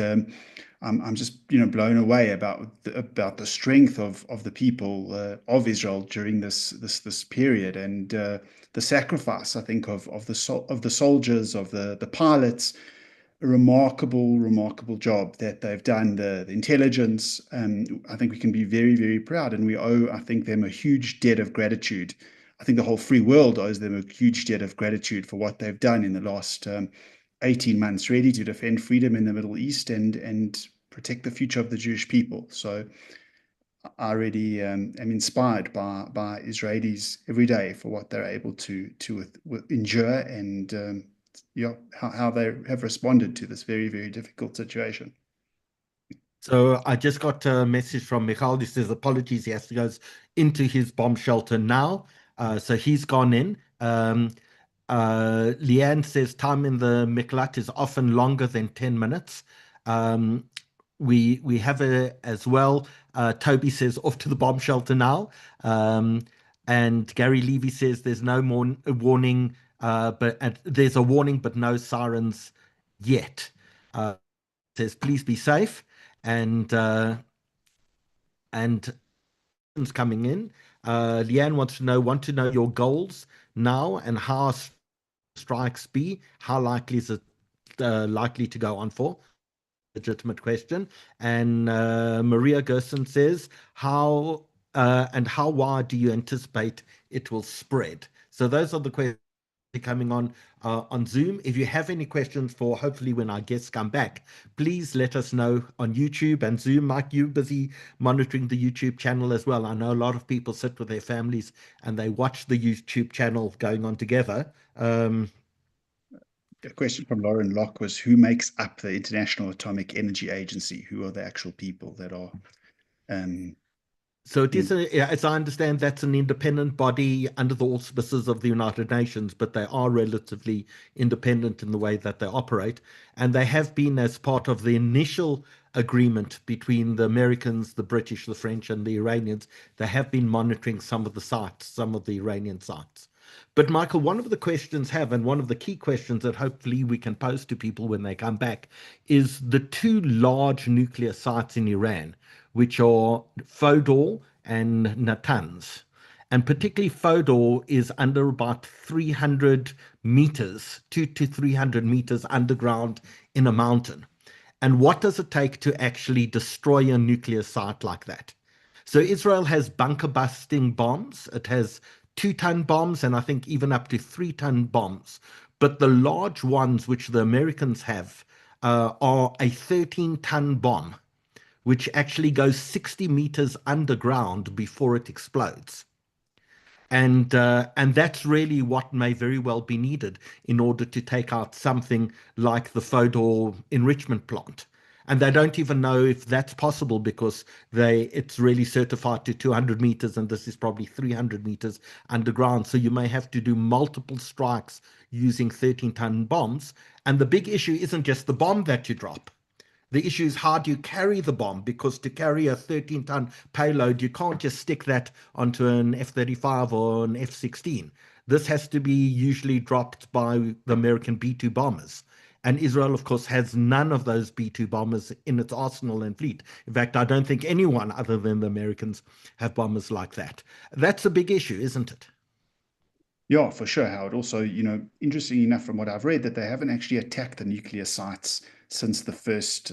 I'm just blown away about the strength of the people of Israel during this period, and the sacrifice, I think, of the soldiers, of the pilots. A remarkable job that they've done. The intelligence, I think we can be very, very proud, and we owe, I think, them a huge debt of gratitude. I think the whole free world owes them a huge debt of gratitude for what they've done in the last 18 months, really, to defend freedom in the Middle East and protect the future of the Jewish people. So I really am inspired by Israelis every day for what they're able to endure, and how they have responded to this very, very difficult situation. So I just got a message from Michal. He says apologies, he has to go into his bomb shelter now. So he's gone in. Leanne says time in the miklat is often longer than 10 minutes. We have it as well. Toby says off to the bomb shelter now. And Gary Levy says there's no more warning, but there's a warning, but no sirens yet. Says please be safe, and coming in. Leanne wants to know your goals now and how strikes be. How likely is it likely to go on for? Legitimate question. And Maria Gerson says how wide do you anticipate it will spread? So those are the questions coming on Zoom. If you have any questions for hopefully when our guests come back, please let us know on YouTube and Zoom. Mike, you're busy monitoring the YouTube channel as well. I know a lot of people sit with their families and they watch the YouTube channel going on together. A question from Lauren Locke was, who makes up the International Atomic Energy Agency? Who are the actual people that are So it is, as I understand, that's an independent body under the auspices of the United Nations, but they are relatively independent in the way that they operate. And they have been, as part of the initial agreement between the Americans, the British, the French, and the Iranians, they have been monitoring some of the sites, some of the Iranian sites. But Michael, one of the questions and one of the key questions that hopefully we can pose to people when they come back, is the two large nuclear sites in Iran, which are Fodor and Natanz. And particularly Fodor is under about 300 meters, 200 to 300 meters underground in a mountain. And what does it take to actually destroy a nuclear site like that? So Israel has bunker busting bombs. It has 2-ton bombs, and I think even up to 3-ton bombs. But the large ones, which the Americans have, are a 13-ton bomb, which actually goes 60 meters underground before it explodes. And that's really what may very well be needed in order to take out something like the Fodor enrichment plant. And they don't even know if that's possible because it's really certified to 200 meters, and this is probably 300 meters underground. So you may have to do multiple strikes using 13-ton bombs. And the big issue isn't just the bomb that you drop. The issue is how do you carry the bomb? Because to carry a 13-ton payload, you can't just stick that onto an F-35 or an F-16. This has to be usually dropped by the American B-2 bombers. And Israel, of course, has none of those B-2 bombers in its arsenal and fleet. In fact, I don't think anyone other than the Americans have bombers like that. That's a big issue, isn't it? Yeah, for sure, Howard. Also, interesting enough from what I've read, that they haven't actually attacked the nuclear sites since the first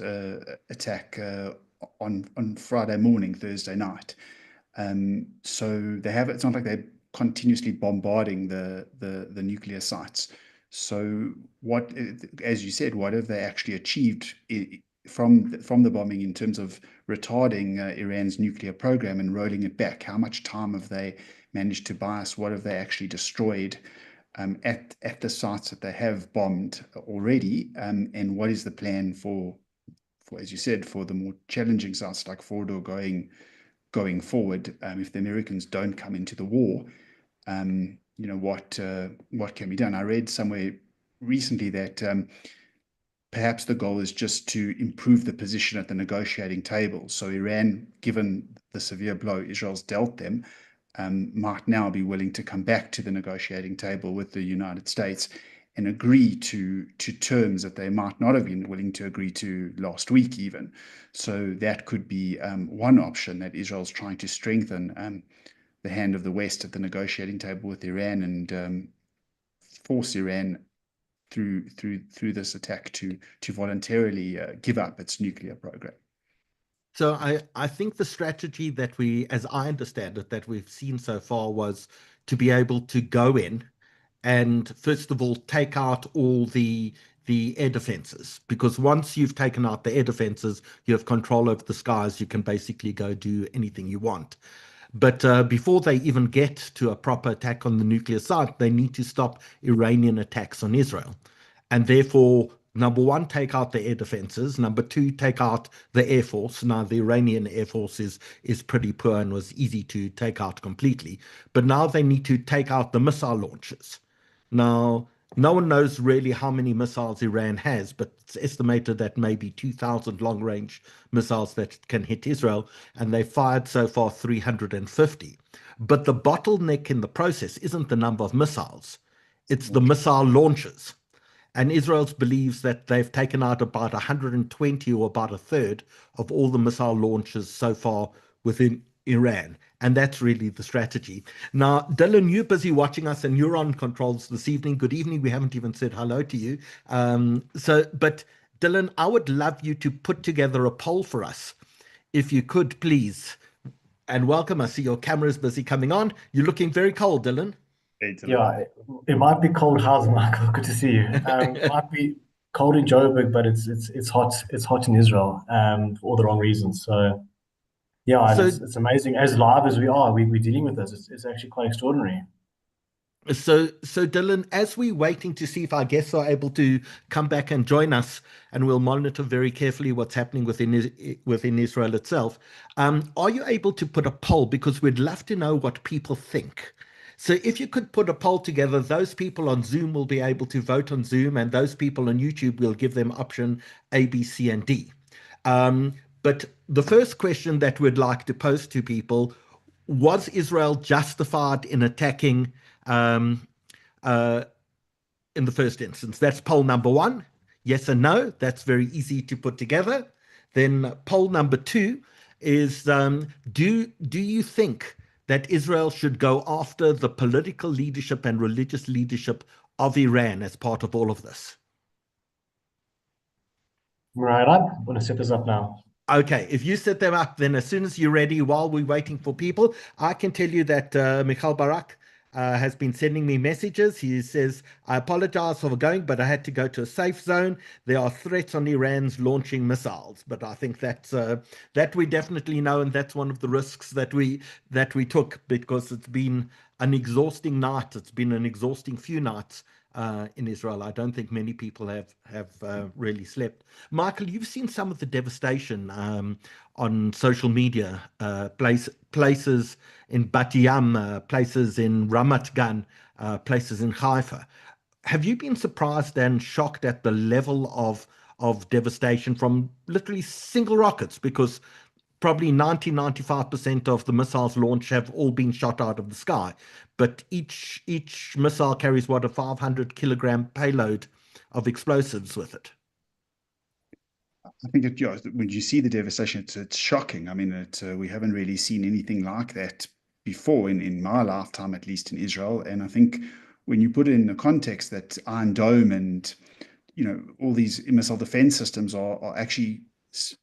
attack on Friday morning, Thursday night. So they have. It's not like they're continuously bombarding the nuclear sites. So what, as you said, what have they actually achieved from the bombing in terms of retarding Iran's nuclear program and rolling it back? How much time have they managed to buy us? What have they actually destroyed? at the sites that they have bombed already, and what is the plan for, as you said, for the more challenging sites like Fordo going forward, if the Americans don't come into the war, what can be done? I read somewhere recently that perhaps the goal is just to improve the position at the negotiating table. So Iran, given the severe blow Israel's dealt them, might now be willing to come back to the negotiating table with the United States and agree to terms that they might not have been willing to agree to last week even. So that could be one option, that Israel's trying to strengthen the hand of the West at the negotiating table with Iran, and force Iran through this attack to voluntarily give up its nuclear program. So I think the strategy that as I understand it, that we've seen so far was to be able to go in and first of all take out all the air defenses, because once you've taken out the air defenses, you have control over the skies. You can basically go do anything you want. But before they even get to a proper attack on the nuclear site, they need to stop Iranian attacks on Israel. And therefore, number one, take out the air defenses. Number two, take out the Air Force. Now, the Iranian Air Force is pretty poor and was easy to take out completely. But now they need to take out the missile launchers. Now, no one knows really how many missiles Iran has, but it's estimated that maybe 2,000 long-range missiles that can hit Israel, and they've fired so far 350. But the bottleneck in the process isn't the number of missiles, it's the missile launchers. And Israel believes that they've taken out about 120, or about a third of all the missile launches so far within Iran. And that's really the strategy. Now, Dylan, you're busy watching us and you're on controls this evening. Good evening. We haven't even said hello to you. But Dylan, I would love you to put together a poll for us, if you could, please. And welcome. I see your camera's busy coming on. You're looking very cold, Dylan. Yeah, it might be cold. How's Michael? Good to see you. It might be cold in Joburg, but it's hot. It's hot in Israel, for all the wrong reasons. So yeah, So, it's amazing. As live as we are, we're dealing with this. It's actually quite extraordinary. So Dylan, as we're waiting to see if our guests are able to come back and join us, and we'll monitor very carefully what's happening within Israel itself, are you able to put a poll? Because we'd love to know what people think. So if you could put a poll together, those people on Zoom will be able to vote on Zoom, and those people on YouTube will give them option A, B, C, and D. But the first question that we'd like to pose to people: was Israel justified in attacking in the first instance? That's poll number one. Yes and no. That's very easy to put together. Then poll number two is, do you think that Israel should go after the political leadership and religious leadership of Iran as part of all of this? Right, I'm going to set this up now. Okay, if you set them up, then as soon as you're ready, while we're waiting for people, I can tell you that Michal Barak has been sending me messages. He says, I apologize for going, but I had to go to a safe zone. There are threats on Iran's launching missiles. But I think that's that we definitely know, and that's one of the risks that we took, because it's been an exhausting night. It's been an exhausting few nights in Israel. I don't think many people have really slept. Michael, you've seen some of the devastation on social media, places in Bat Yam, places in Ramat Gan, places in Haifa. Have you been surprised and shocked at the level of devastation from literally single rockets? Because probably 95% of the missiles launched have all been shot out of the sky. But each missile carries, what, a 500-kilogram payload of explosives with it. I think when you see the devastation, it's shocking. I mean, we haven't really seen anything like that before in my lifetime, at least in Israel. And I think when you put it in the context that Iron Dome and all these missile defense systems are actually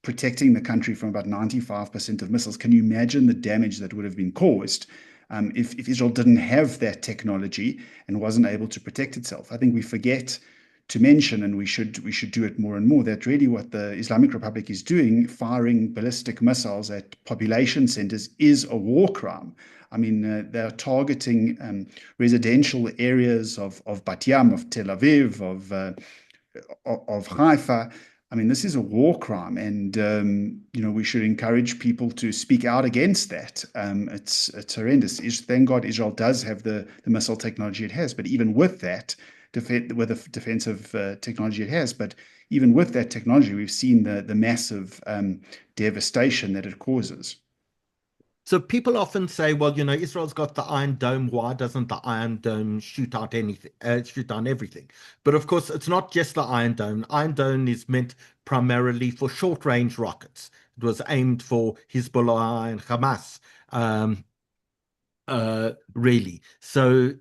protecting the country from about 95% of missiles, can you imagine the damage that would have been caused if Israel didn't have that technology and wasn't able to protect itself? I think we forget to mention, and we should do it more and more, that really what the Islamic Republic is doing, firing ballistic missiles at population centers, is a war crime. I mean, they're targeting residential areas of Bat Yam, of Tel Aviv, of Haifa. I mean, this is a war crime, and we should encourage people to speak out against that. It's horrendous. Thank God Israel does have the missile technology it has, but even with that, with the defensive technology it has, but even with that technology, we've seen the massive devastation that it causes. So people often say, well, Israel's got the Iron Dome. Why doesn't the Iron Dome shoot out anything, shoot down everything? But of course, it's not just the Iron Dome. Iron Dome is meant primarily for short-range rockets. It was aimed for Hezbollah and Hamas, really. So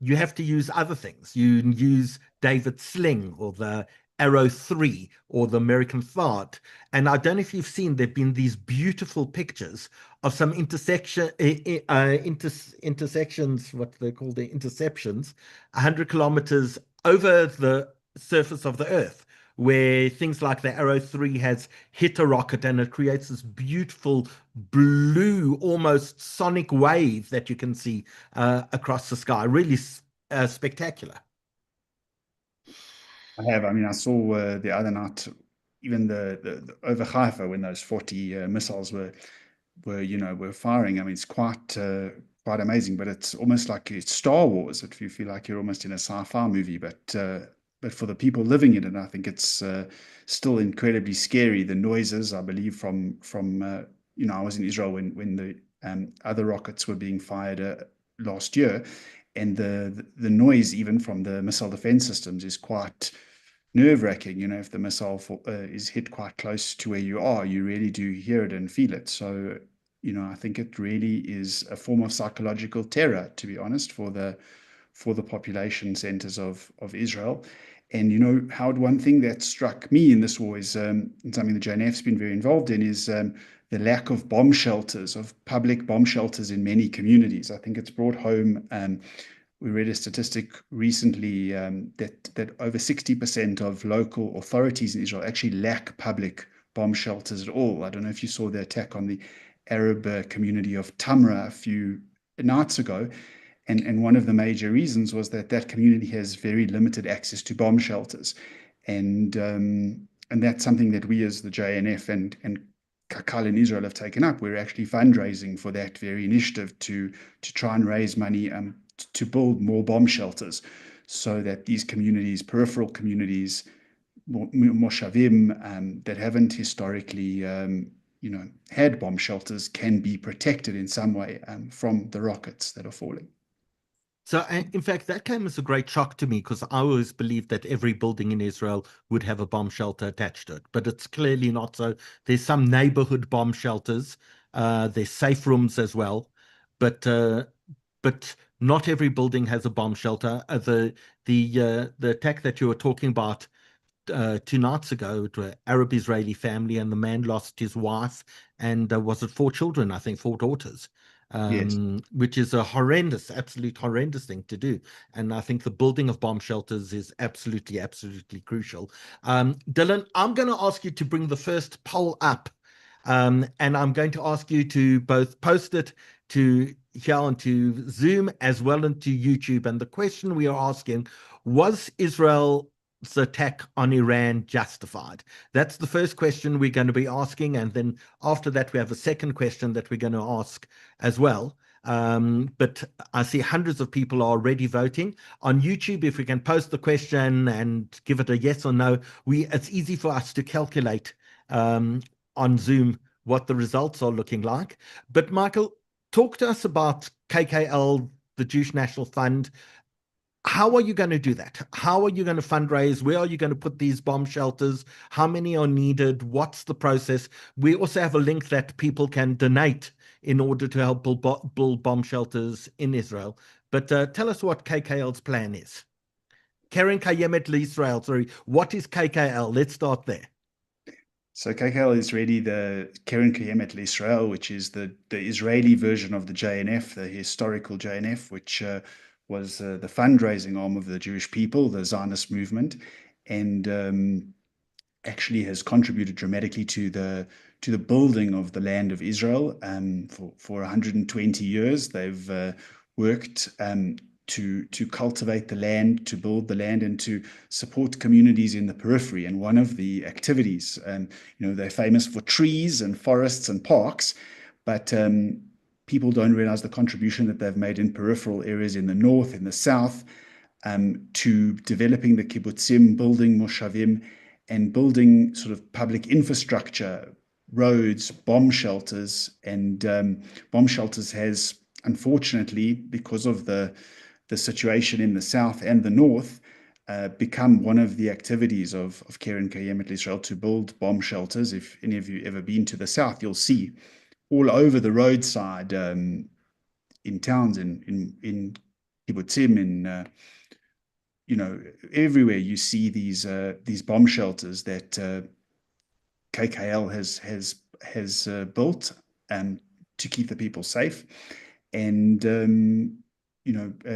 you have to use other things. You use David Sling or the Arrow 3 or the American THAAD. And I don't know if you've seen, there've been these beautiful pictures of some intersections, what they call the interceptions, 100 kilometers over the surface of the Earth, where things like the Arrow 3 has hit a rocket and it creates this beautiful blue, almost sonic wave that you can see across the sky. Really spectacular. I have. I mean, I saw the other night, even the over Haifa when those 40 missiles were firing. I mean, it's quite amazing. But it's almost like it's Star Wars. If you feel like you're almost in a sci-fi movie, but for the people living in it, I think it's still incredibly scary. The noises, I believe, from I was in Israel when the other rockets were being fired last year. And the noise, even from the missile defense systems, is quite nerve-wracking. If the missile is hit quite close to where you are, you really do hear it and feel it. So, I think it really is a form of psychological terror, to be honest, for the population centers of Israel. And Howard, one thing that struck me in this war is something the JNF's been very involved in is the lack of bomb shelters, of public bomb shelters in many communities. I think it's brought home. We read a statistic recently that over 60% of local authorities in Israel actually lack public bomb shelters at all. I don't know if you saw the attack on the Arab community of Tamra a few nights ago. And one of the major reasons was that community has very limited access to bomb shelters. And that's something that we as the JNF and Kakal in Israel have taken up. We're actually fundraising for that very initiative to try and raise money to build more bomb shelters so that these communities, peripheral communities, moshavim, that haven't historically had bomb shelters, can be protected in some way from the rockets that are falling. So, in fact, that came as a great shock to me because I always believed that every building in Israel would have a bomb shelter attached to it, but it's clearly not so. There's some neighborhood bomb shelters. There's safe rooms as well, but not every building has a bomb shelter. The attack that you were talking about 2 nights ago to an Arab-Israeli family, and the man lost his wife and was it 4 children, I think 4 daughters. Yes. Which is a absolute horrendous thing to do. And I think the building of bomb shelters is absolutely crucial. Dylan, I'm going to ask you to bring the first poll up. And I'm going to ask you to both post it to here onto Zoom as well into YouTube. And the question we are asking, was Israel's attack on Iran justified? That's the first question we're going to be asking. And then after that, we have a second question that we're going to ask as well. But I see hundreds of people are already voting. On YouTube, if we can post the question and give it a yes or no, it's easy for us to calculate on Zoom what the results are looking like. But Michael, talk to us about KKL, the Jewish National Fund. How are you going to do that? How are you going to fundraise? Where are you going to put these bomb shelters? How many are needed? What's the process? We also have a link that people can donate in order to help build bomb shelters in Israel. But tell us what KKL's plan is. Keren Kayemet LeIsrael, sorry. What is KKL? Let's start there. So KKL is really the Keren Kayemet LeIsrael, which is the Israeli version of the JNF, the historical JNF, which was the fundraising arm of the Jewish people, the Zionist movement, and actually has contributed dramatically to the building of the land of Israel. For 120 years, they've worked to cultivate the land, to build the land, and to support communities in the periphery. And one of the activities, they're famous for trees and forests and parks, but people don't realize the contribution that they've made in peripheral areas in the north, in the south, to developing the kibbutzim, building moshavim, and building sort of public infrastructure, roads, bomb shelters. And bomb shelters has, unfortunately, because of the situation in the south and the north, become one of the activities of Keren Kayemet Israel, to build bomb shelters. If any of you ever been to the south, you'll see all over the roadside, in towns, in kibbutzim, everywhere you see these bomb shelters that KKL has built to keep the people safe. And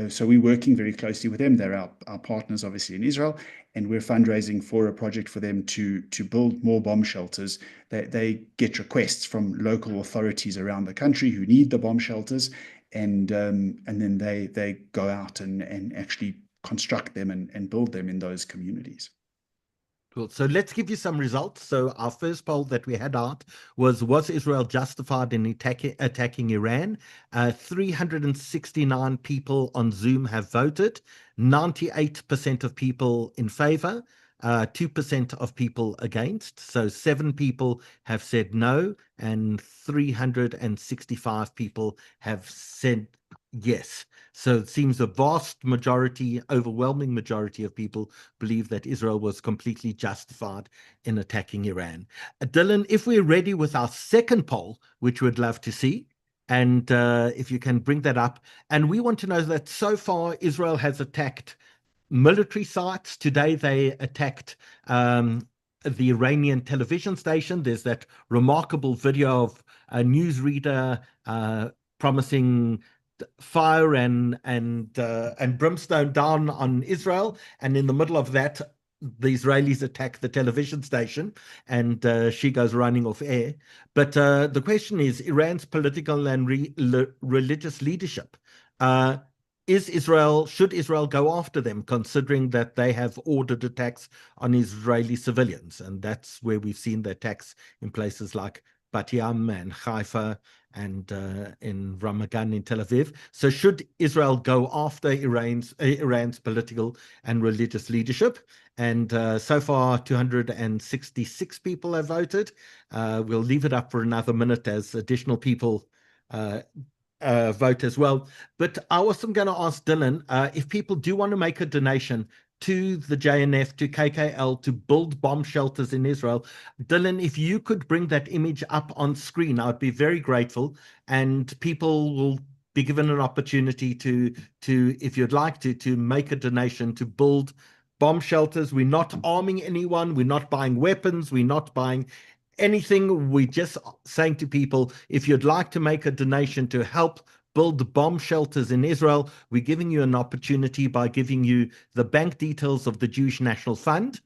so we're working very closely with them. They're our partners, obviously, in Israel, and we're fundraising for a project for them to build more bomb shelters. They get requests from local authorities around the country who need the bomb shelters, and then they go out and actually construct them and build them in those communities. Cool. So let's give you some results. So our first poll that we had out was Israel justified in attacking Iran? 369 people on Zoom have voted, 98% of people in favor, 2% of people against. So 7 people have said no, and 365 people have said yes. So it seems a vast majority, overwhelming majority of people believe that Israel was completely justified in attacking Iran. Dylan, if we're ready with our second poll, which we'd love to see, and if you can bring that up. And we want to know that so far Israel has attacked military sites. Today they attacked the Iranian television station. There's that remarkable video of a newsreader promising fire and brimstone down on Israel, and in the middle of that, the Israelis attack the television station, and she goes running off air. But the question is, Iran's political and religious leadership. Should Israel go after them, considering that they have ordered attacks on Israeli civilians? And that's where we've seen the attacks in places like Bat Yam and Haifa, and in Ramat Gan in Tel Aviv. So should Israel go after Iran's political and religious leadership? And so far, 266 people have voted. We'll leave it up for another minute as additional people vote as well. But I was going to ask Dylan, if people do want to make a donation to the JNF, to KKL, to build bomb shelters in Israel. Dylan, if you could bring that image up on screen, I'd be very grateful. And people will be given an opportunity to if you'd like to make a donation to build bomb shelters. We're not arming anyone. We're not buying weapons. We're not buying anything. We're just saying to people, if you'd like to make a donation to help build bomb shelters in Israel, we're giving you an opportunity by giving you the bank details of the Jewish National Fund,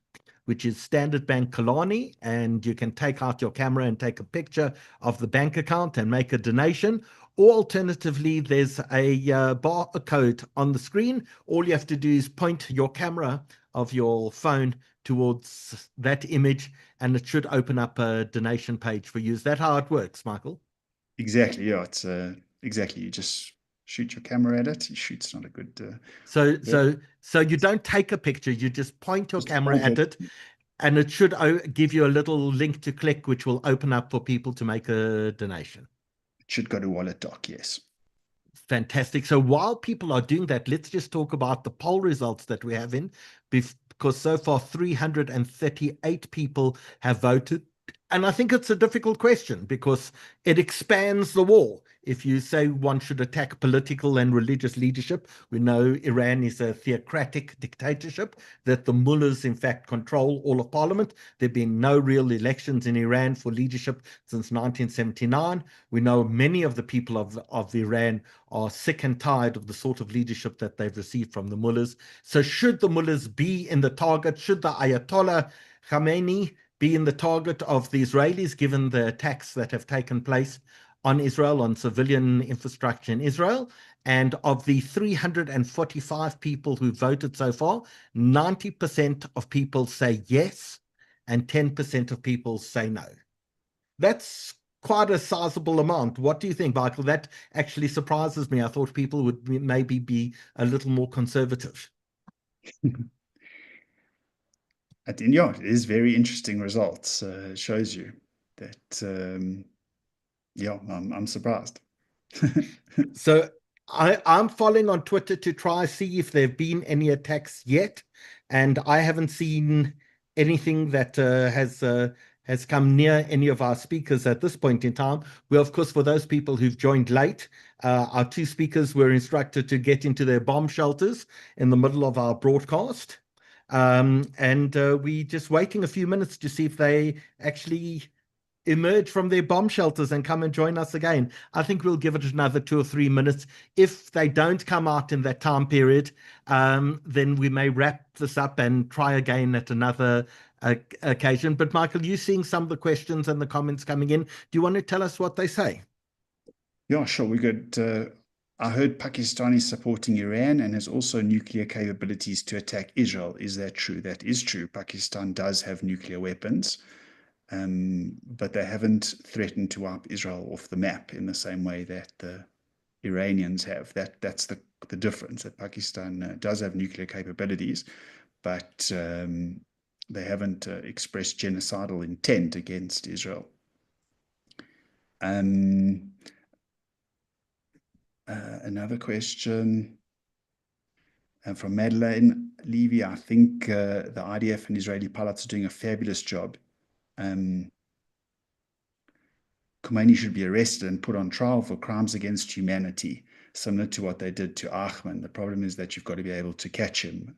which is Standard Bank Kalani, and you can take out your camera and take a picture of the bank account and make a donation. Or alternatively, there's a barcode on the screen. All you have to do is point your camera of your phone towards that image, and it should open up a donation page for you. Is that how it works, Michael? Exactly, yeah. It's exactly, you just shoot your camera at it. Shoot's not a good so you don't take a picture, you just point your camera at it, and it should give you a little link to click, which will open up for people to make a donation. It should go to Wallet Doc, yes. Fantastic. So while people are doing that, let's just talk about the poll results that we have in, because so far 338 people have voted. And I think it's a difficult question because it expands the war. If you say one should attack political and religious leadership, we know Iran is a theocratic dictatorship, that the mullahs in fact control all of parliament. There have been no real elections in Iran for leadership since 1979. We know many of the people of Iran are sick and tired of the sort of leadership that they've received from the mullahs. So should the mullahs be in the target? Should the Ayatollah Khamenei been the target of the Israelis, given the attacks that have taken place on Israel, on civilian infrastructure in Israel. And of the 345 people who voted so far, 90% of people say yes, and 10% of people say no. That's quite a sizable amount. What do you think, Michael? That actually surprises me. I thought people would maybe be a little more conservative. I think, yeah, it is very interesting results. It shows you that, yeah, I'm surprised. So I'm following on Twitter to try see if there have been any attacks yet, and I haven't seen anything that has come near any of our speakers at this point in time. We, of course, for those people who've joined late, our two speakers were instructed to get into their bomb shelters in the middle of our broadcast. And we just waiting a few minutes to see if they actually emerge from their bomb shelters and come and join us again. I think we'll give it another 2 or 3 minutes. If they don't come out in that time period, then we may wrap this up and try again at another occasion. But Michael, you seeing some of the questions and the comments coming in. Do you want to tell us what they say? Yeah, sure. We could. I heard Pakistan is supporting Iran and has also nuclear capabilities to attack Israel. Is that true? That is true. Pakistan does have nuclear weapons, but they haven't threatened to wipe Israel off the map in the same way that the Iranians have. That's the difference. That Pakistan does have nuclear capabilities, but they haven't expressed genocidal intent against Israel. Another question from Madeleine Levy. I think the IDF and Israeli pilots are doing a fabulous job. Khomeini should be arrested and put on trial for crimes against humanity, similar to what they did to Ahmed. The problem is that you've got to be able to catch him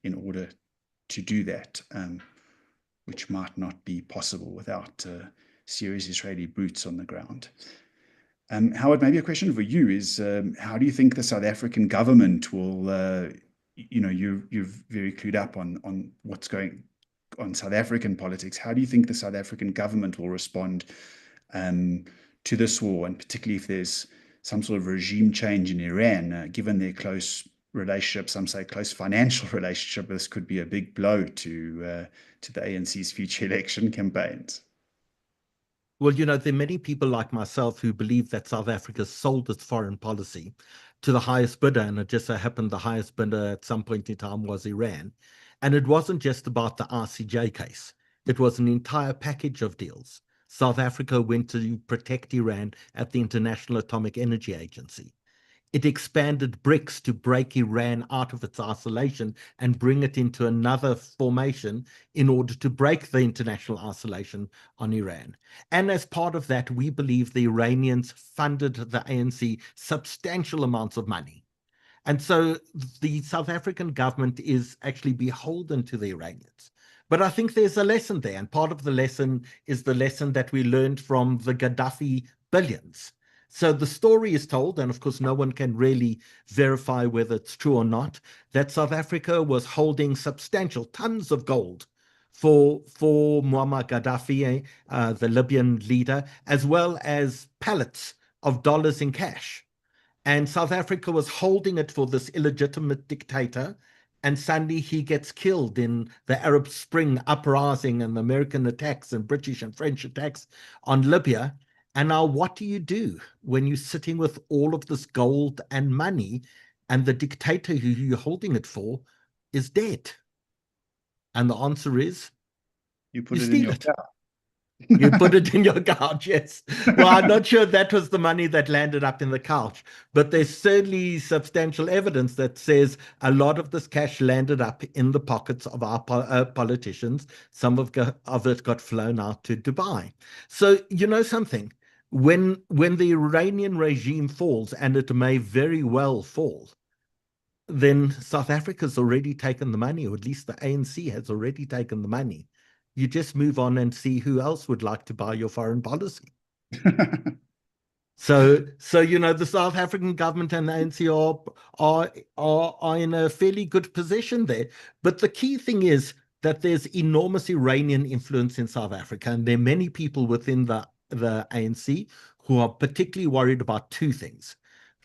in order to do that, which might not be possible without serious Israeli boots on the ground. Howard, maybe a question for you is, how do you think the South African government will, you're very clued up on what's going on South African politics. How do you think the South African government will respond to this war, and particularly if there's some sort of regime change in Iran, given their close relationship, some say close financial relationship? This could be a big blow to the ANC's future election campaigns. Well, there are many people like myself who believe that South Africa sold its foreign policy to the highest bidder, and it just so happened the highest bidder at some point in time was Iran. And it wasn't just about the RCJ case. It was an entire package of deals. South Africa went to protect Iran at the International Atomic Energy Agency. It expanded BRICS to break Iran out of its isolation and bring it into another formation in order to break the international isolation on Iran. And as part of that, we believe the Iranians funded the ANC substantial amounts of money. And so the South African government is actually beholden to the Iranians. But I think there's a lesson there. And part of the lesson is the lesson that we learned from the Gaddafi billions. So the story is told, and of course no one can really verify whether it's true or not, that South Africa was holding substantial tons of gold for Muammar Gaddafi, the Libyan leader, as well as pallets of dollars in cash. And South Africa was holding it for this illegitimate dictator, and suddenly he gets killed in the Arab Spring uprising and the American attacks and British and French attacks on Libya. And now what do you do when you're sitting with all of this gold and money and the dictator who you're holding it for is dead? And the answer is, you put it in your car. You put it in your couch, yes. Well, I'm not sure that was the money that landed up in the couch, but there's certainly substantial evidence that says a lot of this cash landed up in the pockets of our politicians. Some of it got flown out to Dubai. So you know something, when the Iranian regime falls, and it may very well fall, then South Africa's already taken the money, or at least the ANC has already taken the money. You just move on and see who else would like to buy your foreign policy. So the South African government and the ANC are in a fairly good position there. But the key thing is that there's enormous Iranian influence in South Africa, and there are many people within the ANC who are particularly worried about two things.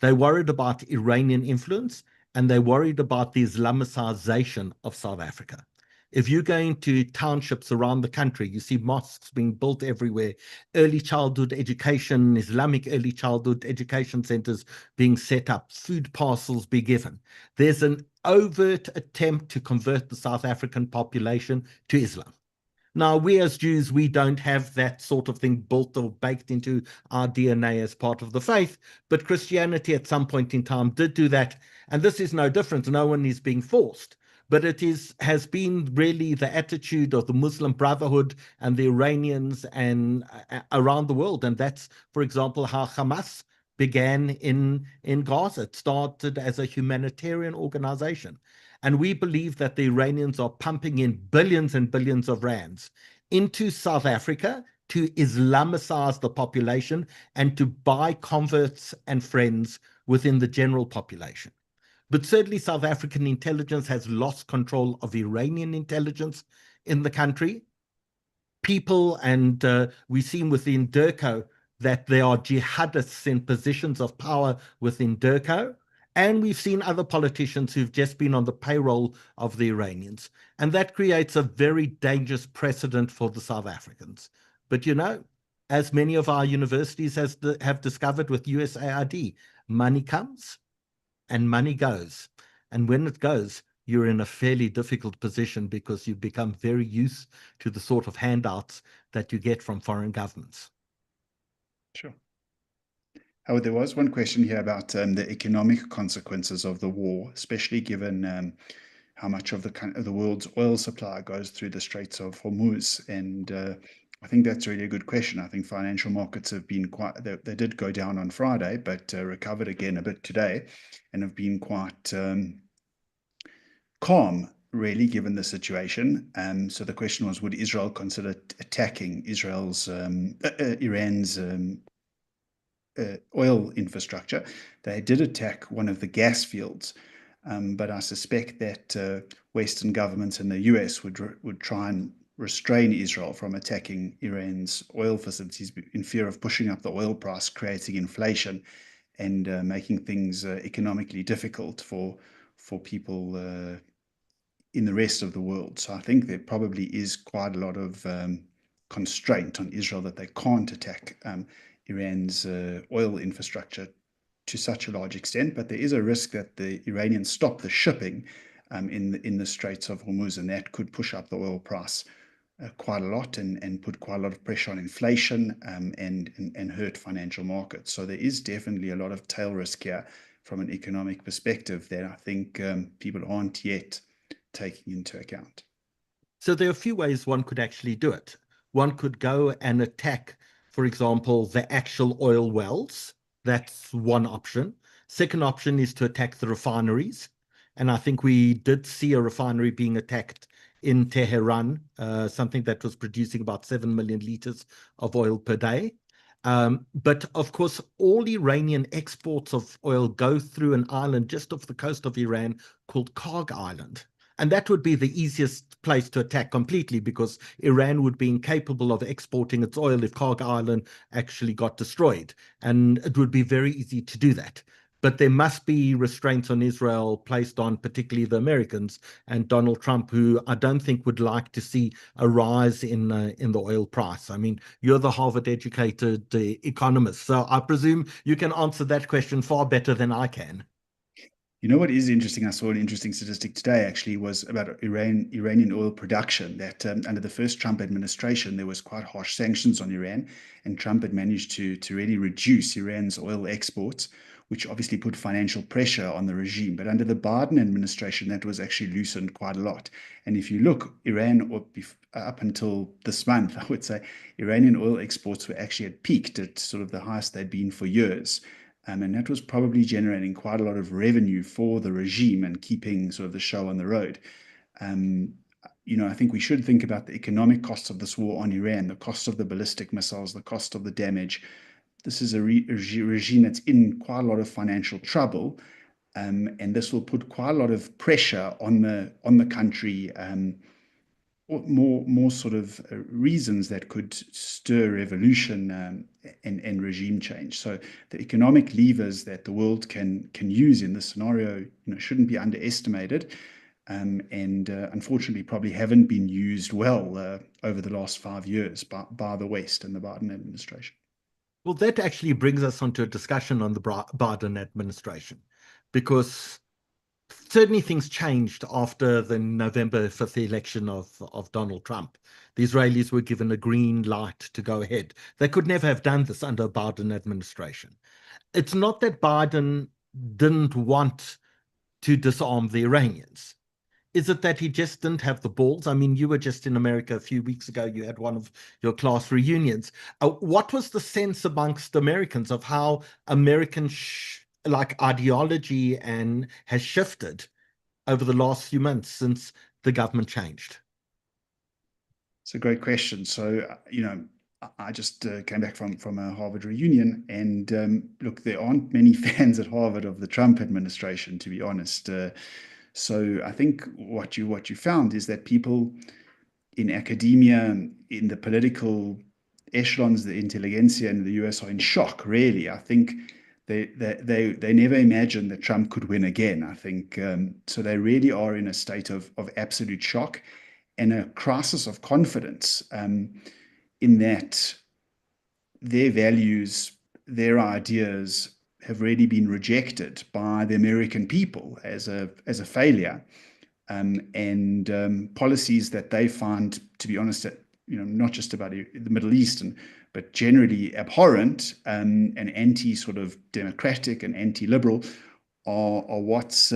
They're worried about Iranian influence, and they're worried about the Islamicization of South Africa. If you go into townships around the country, you see mosques being built everywhere, early childhood education, Islamic early childhood education centers being set up, food parcels be given. There's an overt attempt to convert the South African population to Islam. Now, we as Jews, we don't have that sort of thing built or baked into our DNA as part of the faith, but Christianity at some point in time did do that, and this is no different. No one is being forced, but it has been really the attitude of the Muslim Brotherhood and the Iranians and around the world, and that's, for example, how Hamas began in Gaza. It started as a humanitarian organization. And we believe that the Iranians are pumping in billions and billions of rands into South Africa to Islamicize the population and to buy converts and friends within the general population. But certainly South African intelligence has lost control of Iranian intelligence in the country. People, and we've seen within DIRCO that there are jihadists in positions of power within DIRCO. And we've seen other politicians who've just been on the payroll of the Iranians. And that creates a very dangerous precedent for the South Africans. But, you know, as many of our universities have discovered with USAID, money comes and money goes. And when it goes, you're in a fairly difficult position because you become very used to the sort of handouts that you get from foreign governments. Sure. Howard, there was one question here about the economic consequences of the war, especially given how much of the world's oil supply goes through the Straits of Hormuz. And I think that's really a good question. I think financial markets have been they did go down on Friday, but recovered again a bit today and have been quite calm, really, given the situation. So the question was, would Israel consider attacking Iran's oil infrastructure? They did attack one of the gas fields, but I suspect that Western governments and the US would try and restrain Israel from attacking Iran's oil facilities in fear of pushing up the oil price, creating inflation, and making things economically difficult for people in the rest of the world. So I think there probably is quite a lot of constraint on Israel that they can't attack Iran's oil infrastructure to such a large extent, but there is a risk that the Iranians stop the shipping in the Straits of Hormuz, and that could push up the oil price quite a lot and put quite a lot of pressure on inflation and hurt financial markets. So there is definitely a lot of tail risk here from an economic perspective that I think people aren't yet taking into account. So there are a few ways one could actually do it. One could go and attack, for example, the actual oil wells. That's one option. Second option is to attack the refineries. And I think we did see a refinery being attacked in Tehran, something that was producing about 7 million liters of oil per day. But of course, all Iranian exports of oil go through an island just off the coast of Iran called Karg Island. And that would be the easiest place to attack completely, because Iran would be incapable of exporting its oil if Karg Island actually got destroyed. And it would be very easy to do that. But there must be restraints on Israel placed on particularly the Americans and Donald Trump, who I don't think would like to see a rise in the oil price. I mean, you're the Harvard-educated economist, so I presume you can answer that question far better than I can. You know what is interesting? I saw an interesting statistic today, actually, was about Iranian oil production, that under the first Trump administration, there was quite harsh sanctions on Iran, and Trump had managed to really reduce Iran's oil exports, which obviously put financial pressure on the regime. But under the Biden administration, that was actually loosened quite a lot. And if you look, Iran, up until this month, I would say, Iranian oil exports were actually at peaked at sort of the highest they'd been for years. And that was probably generating quite a lot of revenue for the regime and keeping sort of the show on the road. You know, I think we should think about the economic costs of this war on Iran, the cost of the ballistic missiles, the cost of the damage. This is a regime that's in quite a lot of financial trouble, and this will put quite a lot of pressure on the country more sort of reasons that could stir revolution and regime change. So the economic levers that the world can use in this scenario, shouldn't be underestimated, and unfortunately probably haven't been used well over the last 5 years by the West and the Biden administration. Well, that actually brings us onto a discussion on the Biden administration, because certainly things changed after the November 5th election of Donald Trump. The Israelis were given a green light to go ahead. They could never have done this under a Biden administration. It's not that Biden didn't want to disarm the Iranians. Is it that he just didn't have the balls? I mean, you were just in America a few weeks ago. You had one of your class reunions. What was the sense amongst Americans of how American ideology and has shifted over the last few months since the government changed? It's a great question. So, I just came back from a Harvard reunion, and look, there aren't many fans at Harvard of the Trump administration, to be honest. So I think what you found is that people in academia, in the political echelons, the intelligentsia in the US are in shock, really. I think they never imagined that Trump could win again. I think so they really are in a state of absolute shock and a crisis of confidence, in that their values, their ideas have really been rejected by the American people as a failure, and policies that they find, to be honest, not just about the Middle East, but generally abhorrent, and anti sort of democratic and anti-liberal, are what's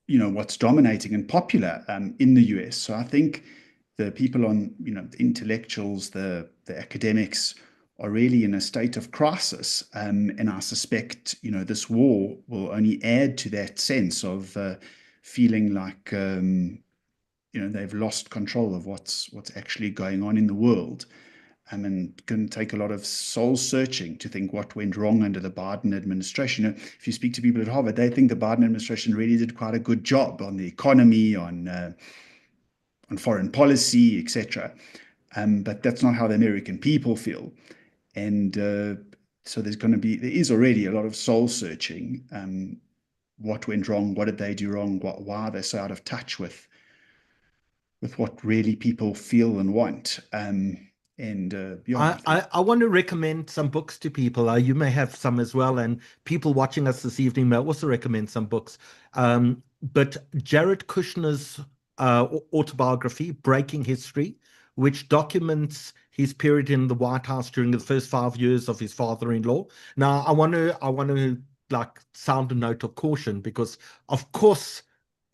what's dominating and popular in the US. So I think the people on, the intellectuals, the academics are really in a state of crisis. And I suspect, this war will only add to that sense of feeling like, they've lost control of what's actually going on in the world. And can take a lot of soul searching to think what went wrong under the Biden administration. If you speak to people at Harvard, they think the Biden administration really did quite a good job on the economy, on foreign policy, etc. But that's not how the American people feel. And so there is already a lot of soul searching. What went wrong? What did they do wrong? Why are they so out of touch with what really people feel and want? I want to recommend some books to people. You may have some as well, and people watching us this evening may also recommend some books. But Jared Kushner's autobiography, Breaking History, which documents his period in the White House during the first 5 years of his father-in-law. Now, I want to sound a note of caution, because of course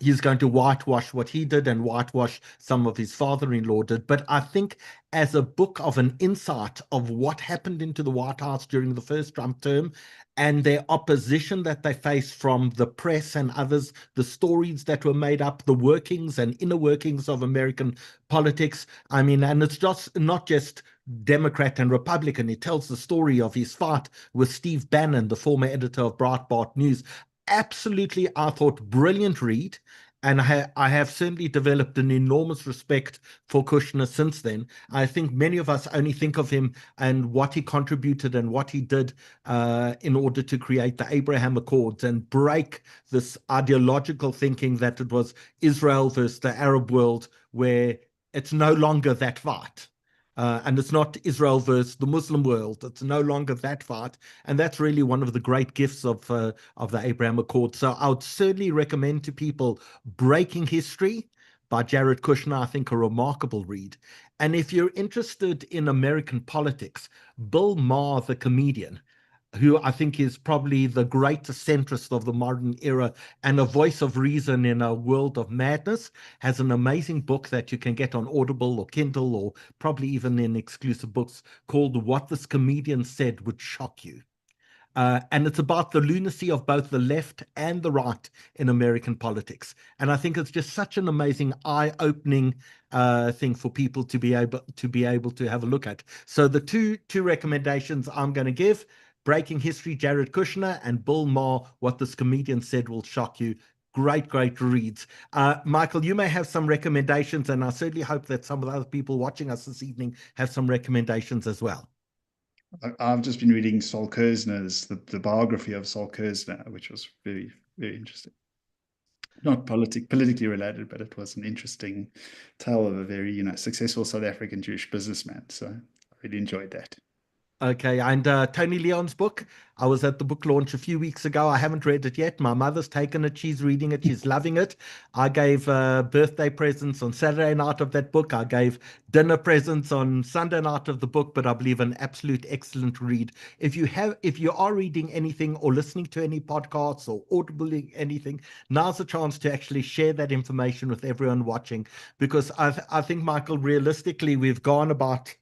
he's going to whitewash what he did and whitewash some of his father-in-law did. But I think as a book of an insight of what happened into the White House during the first Trump term and their opposition that they faced from the press and others, the stories that were made up, the workings and inner workings of American politics. I mean, and it's just not just Democrat and Republican. It tells the story of his fight with Steve Bannon, the former editor of Breitbart News. Absolutely, I thought, brilliant read. And I have certainly developed an enormous respect for Kushner since then. I think many of us only think of him and what he contributed and what he did in order to create the Abraham Accords and break this ideological thinking that it was Israel versus the Arab world, where it's no longer that fight. And it's not Israel versus the Muslim world. It's no longer that fight. And that's really one of the great gifts of the Abraham Accord. So I would certainly recommend to people Breaking History by Jared Kushner. I think a remarkable read. And if you're interested in American politics, Bill Maher, the comedian, who I think is probably the greatest centrist of the modern era and a voice of reason in a world of madness, has an amazing book that you can get on Audible or Kindle or probably even in exclusive books called What This Comedian Said Would Shock You. And it's about the lunacy of both the left and the right in American politics. And I think it's just such an amazing, eye-opening thing for people to be able to have a look at. So the two recommendations I'm going to give: Breaking History, Jared Kushner, and Bill Maher, What This Comedian Said Will Shock You. great, great reads. Michael, you may have some recommendations, and I certainly hope that some of the other people watching us this evening have some recommendations as well. I've just been reading Sol Kerzner's, the biography of Sol Kerzner, which was very, very interesting. Not politically related, but it was an interesting tale of a very, successful South African Jewish businessman. So I really enjoyed that. Okay, and Tony Leon's book. I was at the book launch a few weeks ago. I haven't read it yet. My mother's taken it. She's reading it. She's loving it. I gave birthday presents on Saturday night of that book. I gave dinner presents on Sunday night of the book, but I believe an absolute excellent read. If you are reading anything or listening to any podcasts or audibly anything, now's the chance to actually share that information with everyone watching, because I think, Michael, realistically, we've gone about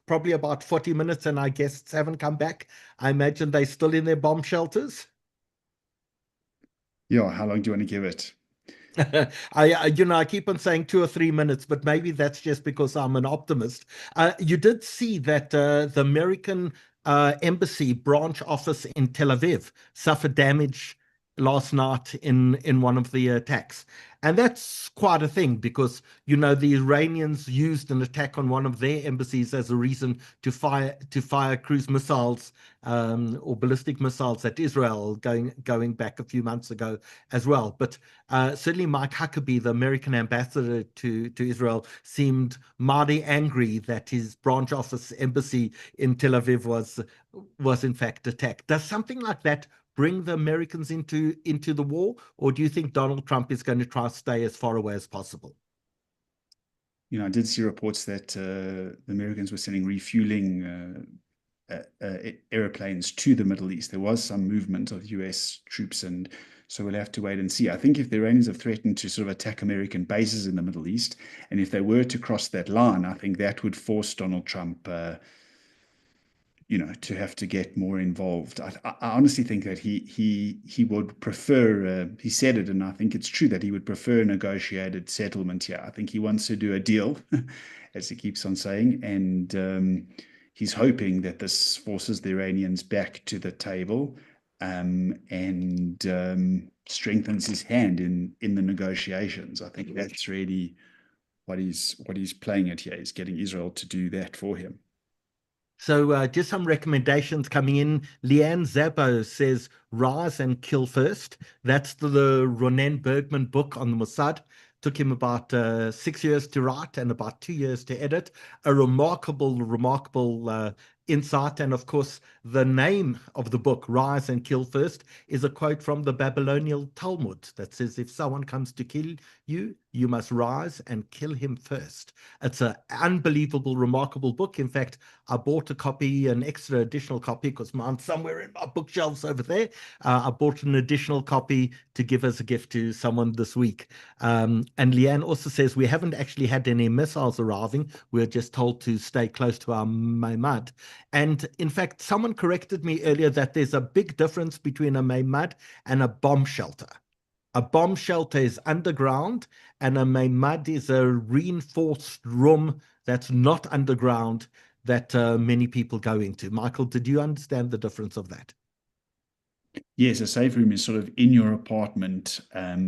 probably about 40 minutes and our guests haven't come back. I imagine they're still in their bomb shelters. Yeah, how long do you want to give it? I keep on saying 2 or 3 minutes, but maybe that's just because I'm an optimist. You did see that the American embassy branch office in Tel Aviv suffered damage last night in one of the attacks. And that's quite a thing, because, the Iranians used an attack on one of their embassies as a reason to fire cruise missiles or ballistic missiles at Israel going back a few months ago as well. But certainly Mike Huckabee, the American ambassador to Israel, seemed mighty angry that his branch office embassy in Tel Aviv was in fact attacked. Does something like that bring the Americans into the war, or do you think Donald Trump is going to try to stay as far away as possible? I did see reports that the Americans were sending refueling airplanes to the Middle East. There was some movement of US troops, and so we'll have to wait and see. I think if the Iranians have threatened to sort of attack American bases in the Middle East, and if they were to cross that line, I think that would force Donald Trump to have to get more involved. I honestly think that he would prefer, he said it, and I think it's true, that he would prefer a negotiated settlement here. I think he wants to do a deal, as he keeps on saying, and he's hoping that this forces the Iranians back to the table and strengthens his hand in the negotiations. I think that's really what he's playing at here. He's getting Israel to do that for him. So just some recommendations coming in. Leanne Zappo says, Rise and Kill First. That's the Ronen Bergman book on the Mossad. Took him about 6 years to write and about 2 years to edit. A remarkable insight. And of course, the name of the book, Rise and Kill First, is a quote from the Babylonian Talmud that says, if someone comes to kill you, you must rise and kill him first. It's an unbelievable, remarkable book. In fact, I bought a copy, an extra additional copy, because mine's somewhere in my bookshelves over there. I bought an additional copy to give as a gift to someone this week. And Leanne also says, we haven't actually had any missiles arriving. We're just told to stay close to our Maimad. And in fact, someone corrected me earlier that there's a big difference between a Maimad and a bomb shelter. A bomb shelter is underground, and a Maimad is a reinforced room that's not underground that many people go into. Michael, did you understand the difference of that? Yes, a safe room is sort of in your apartment,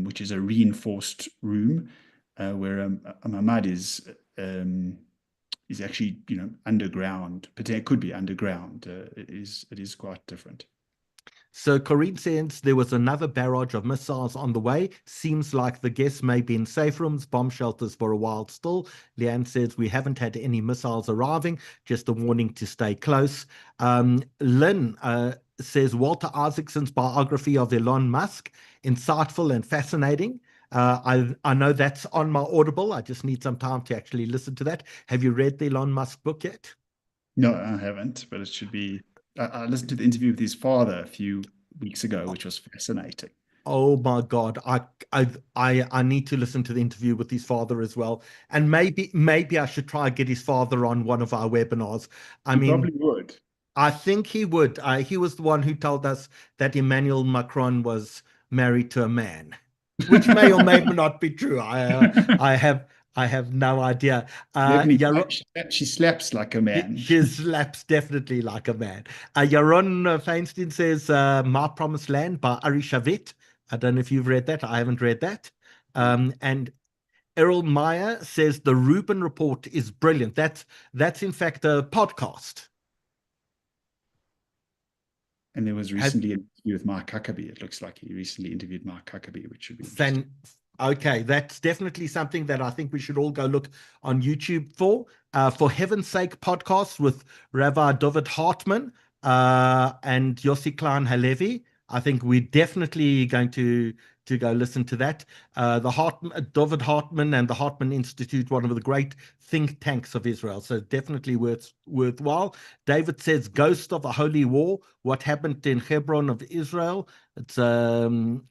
which is a reinforced room, where a Maimad is actually, underground, but it could be underground. It is quite different. So Corinne says there was another barrage of missiles on the way. Seems like the guests may be in safe rooms, bomb shelters for a while still. Leanne says we haven't had any missiles arriving, just a warning to stay close. Lynn says Walter Isaacson's biography of Elon Musk, insightful and fascinating. I know that's on my Audible. I just need some time to actually listen to that. Have you read the Elon Musk book yet? No, I haven't, but it should be. I listened to the interview with his father a few weeks ago, which was fascinating. Oh my God, I need to listen to the interview with his father as well, and maybe I should try and get his father on one of our webinars. He probably would. I think he would. He was the one who told us that Emmanuel Macron was married to a man, which may or may not be true. I have no idea. She slaps like a man. She slaps definitely like a man. Yaron Feinstein says, My Promised Land by Ari Shavit. I don't know if you've read that. I haven't read that. And Errol Meyer says the Rubin Report is brilliant. That's in fact a podcast. And there was recently an interview with Mark Huckabee. It looks like he recently interviewed Mark Huckabee, which should be interesting. Okay, that's definitely something that I think we should all go look on YouTube for. For Heaven's Sake podcast with Rabbi David Hartman and Yossi Klein Halevi. I think we're definitely going to go listen to that. David Hartman and the Hartman Institute, one of the great think tanks of Israel. So definitely worthwhile. David says, Ghost of a Holy War, what happened in Hebron of Israel. It's in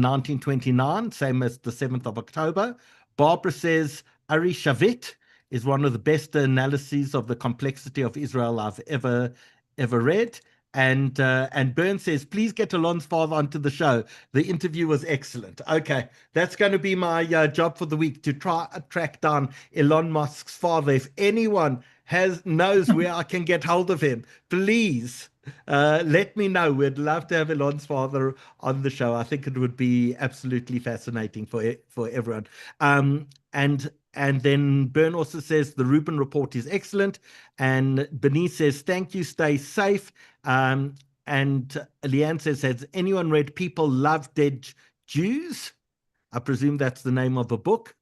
1929, same as the 7th of October. Barbara says, Ari Shavit is one of the best analyses of the complexity of Israel I've ever read. And Byrne says, please get Alon's father onto the show. The interview was excellent. Okay, that's going to be my job for the week, to try track down Elon Musk's father. If anyone knows where I can get hold of him, please let me know. We'd love to have Elon's father on the show. I think it would be absolutely fascinating for everyone. And then Byrne also says the Rubin Report is excellent. And Bernice says, thank you, stay safe. And Leanne says, has anyone read People Love Dead Jews? I presume that's the name of a book.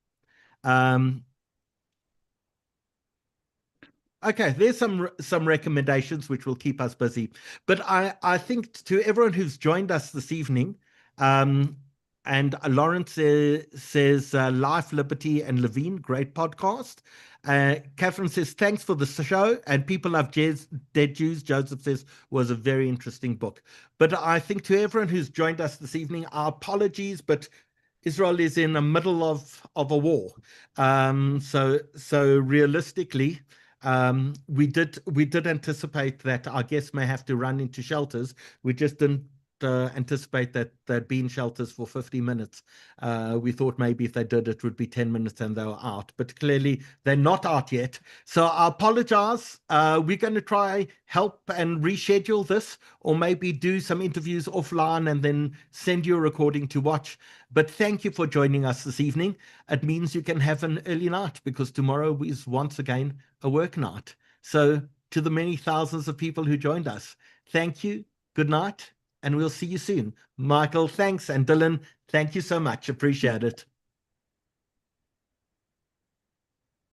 Okay, there's some recommendations which will keep us busy. But I think to everyone who's joined us this evening, and Lawrence says Life, Liberty, and Levine, great podcast. Catherine says, thanks for the show. And People Love Dead Jews, Joseph says, was a very interesting book. But I think to everyone who's joined us this evening, our apologies, but Israel is in the middle of a war. So realistically, we did anticipate that our guests may have to run into shelters. We just didn't anticipate that they'd be in shelters for 50 minutes. We thought maybe if they did, it would be 10 minutes and they were out. But clearly, they're not out yet. So I apologize. We're going to try help and reschedule this, or maybe do some interviews offline and then send you a recording to watch. But thank you for joining us this evening. It means you can have an early night, because tomorrow is once again a work night. So to the many thousands of people who joined us, thank you. Good night. And we'll see you soon. Michael, thanks. And Dylan, thank you so much. Appreciate it.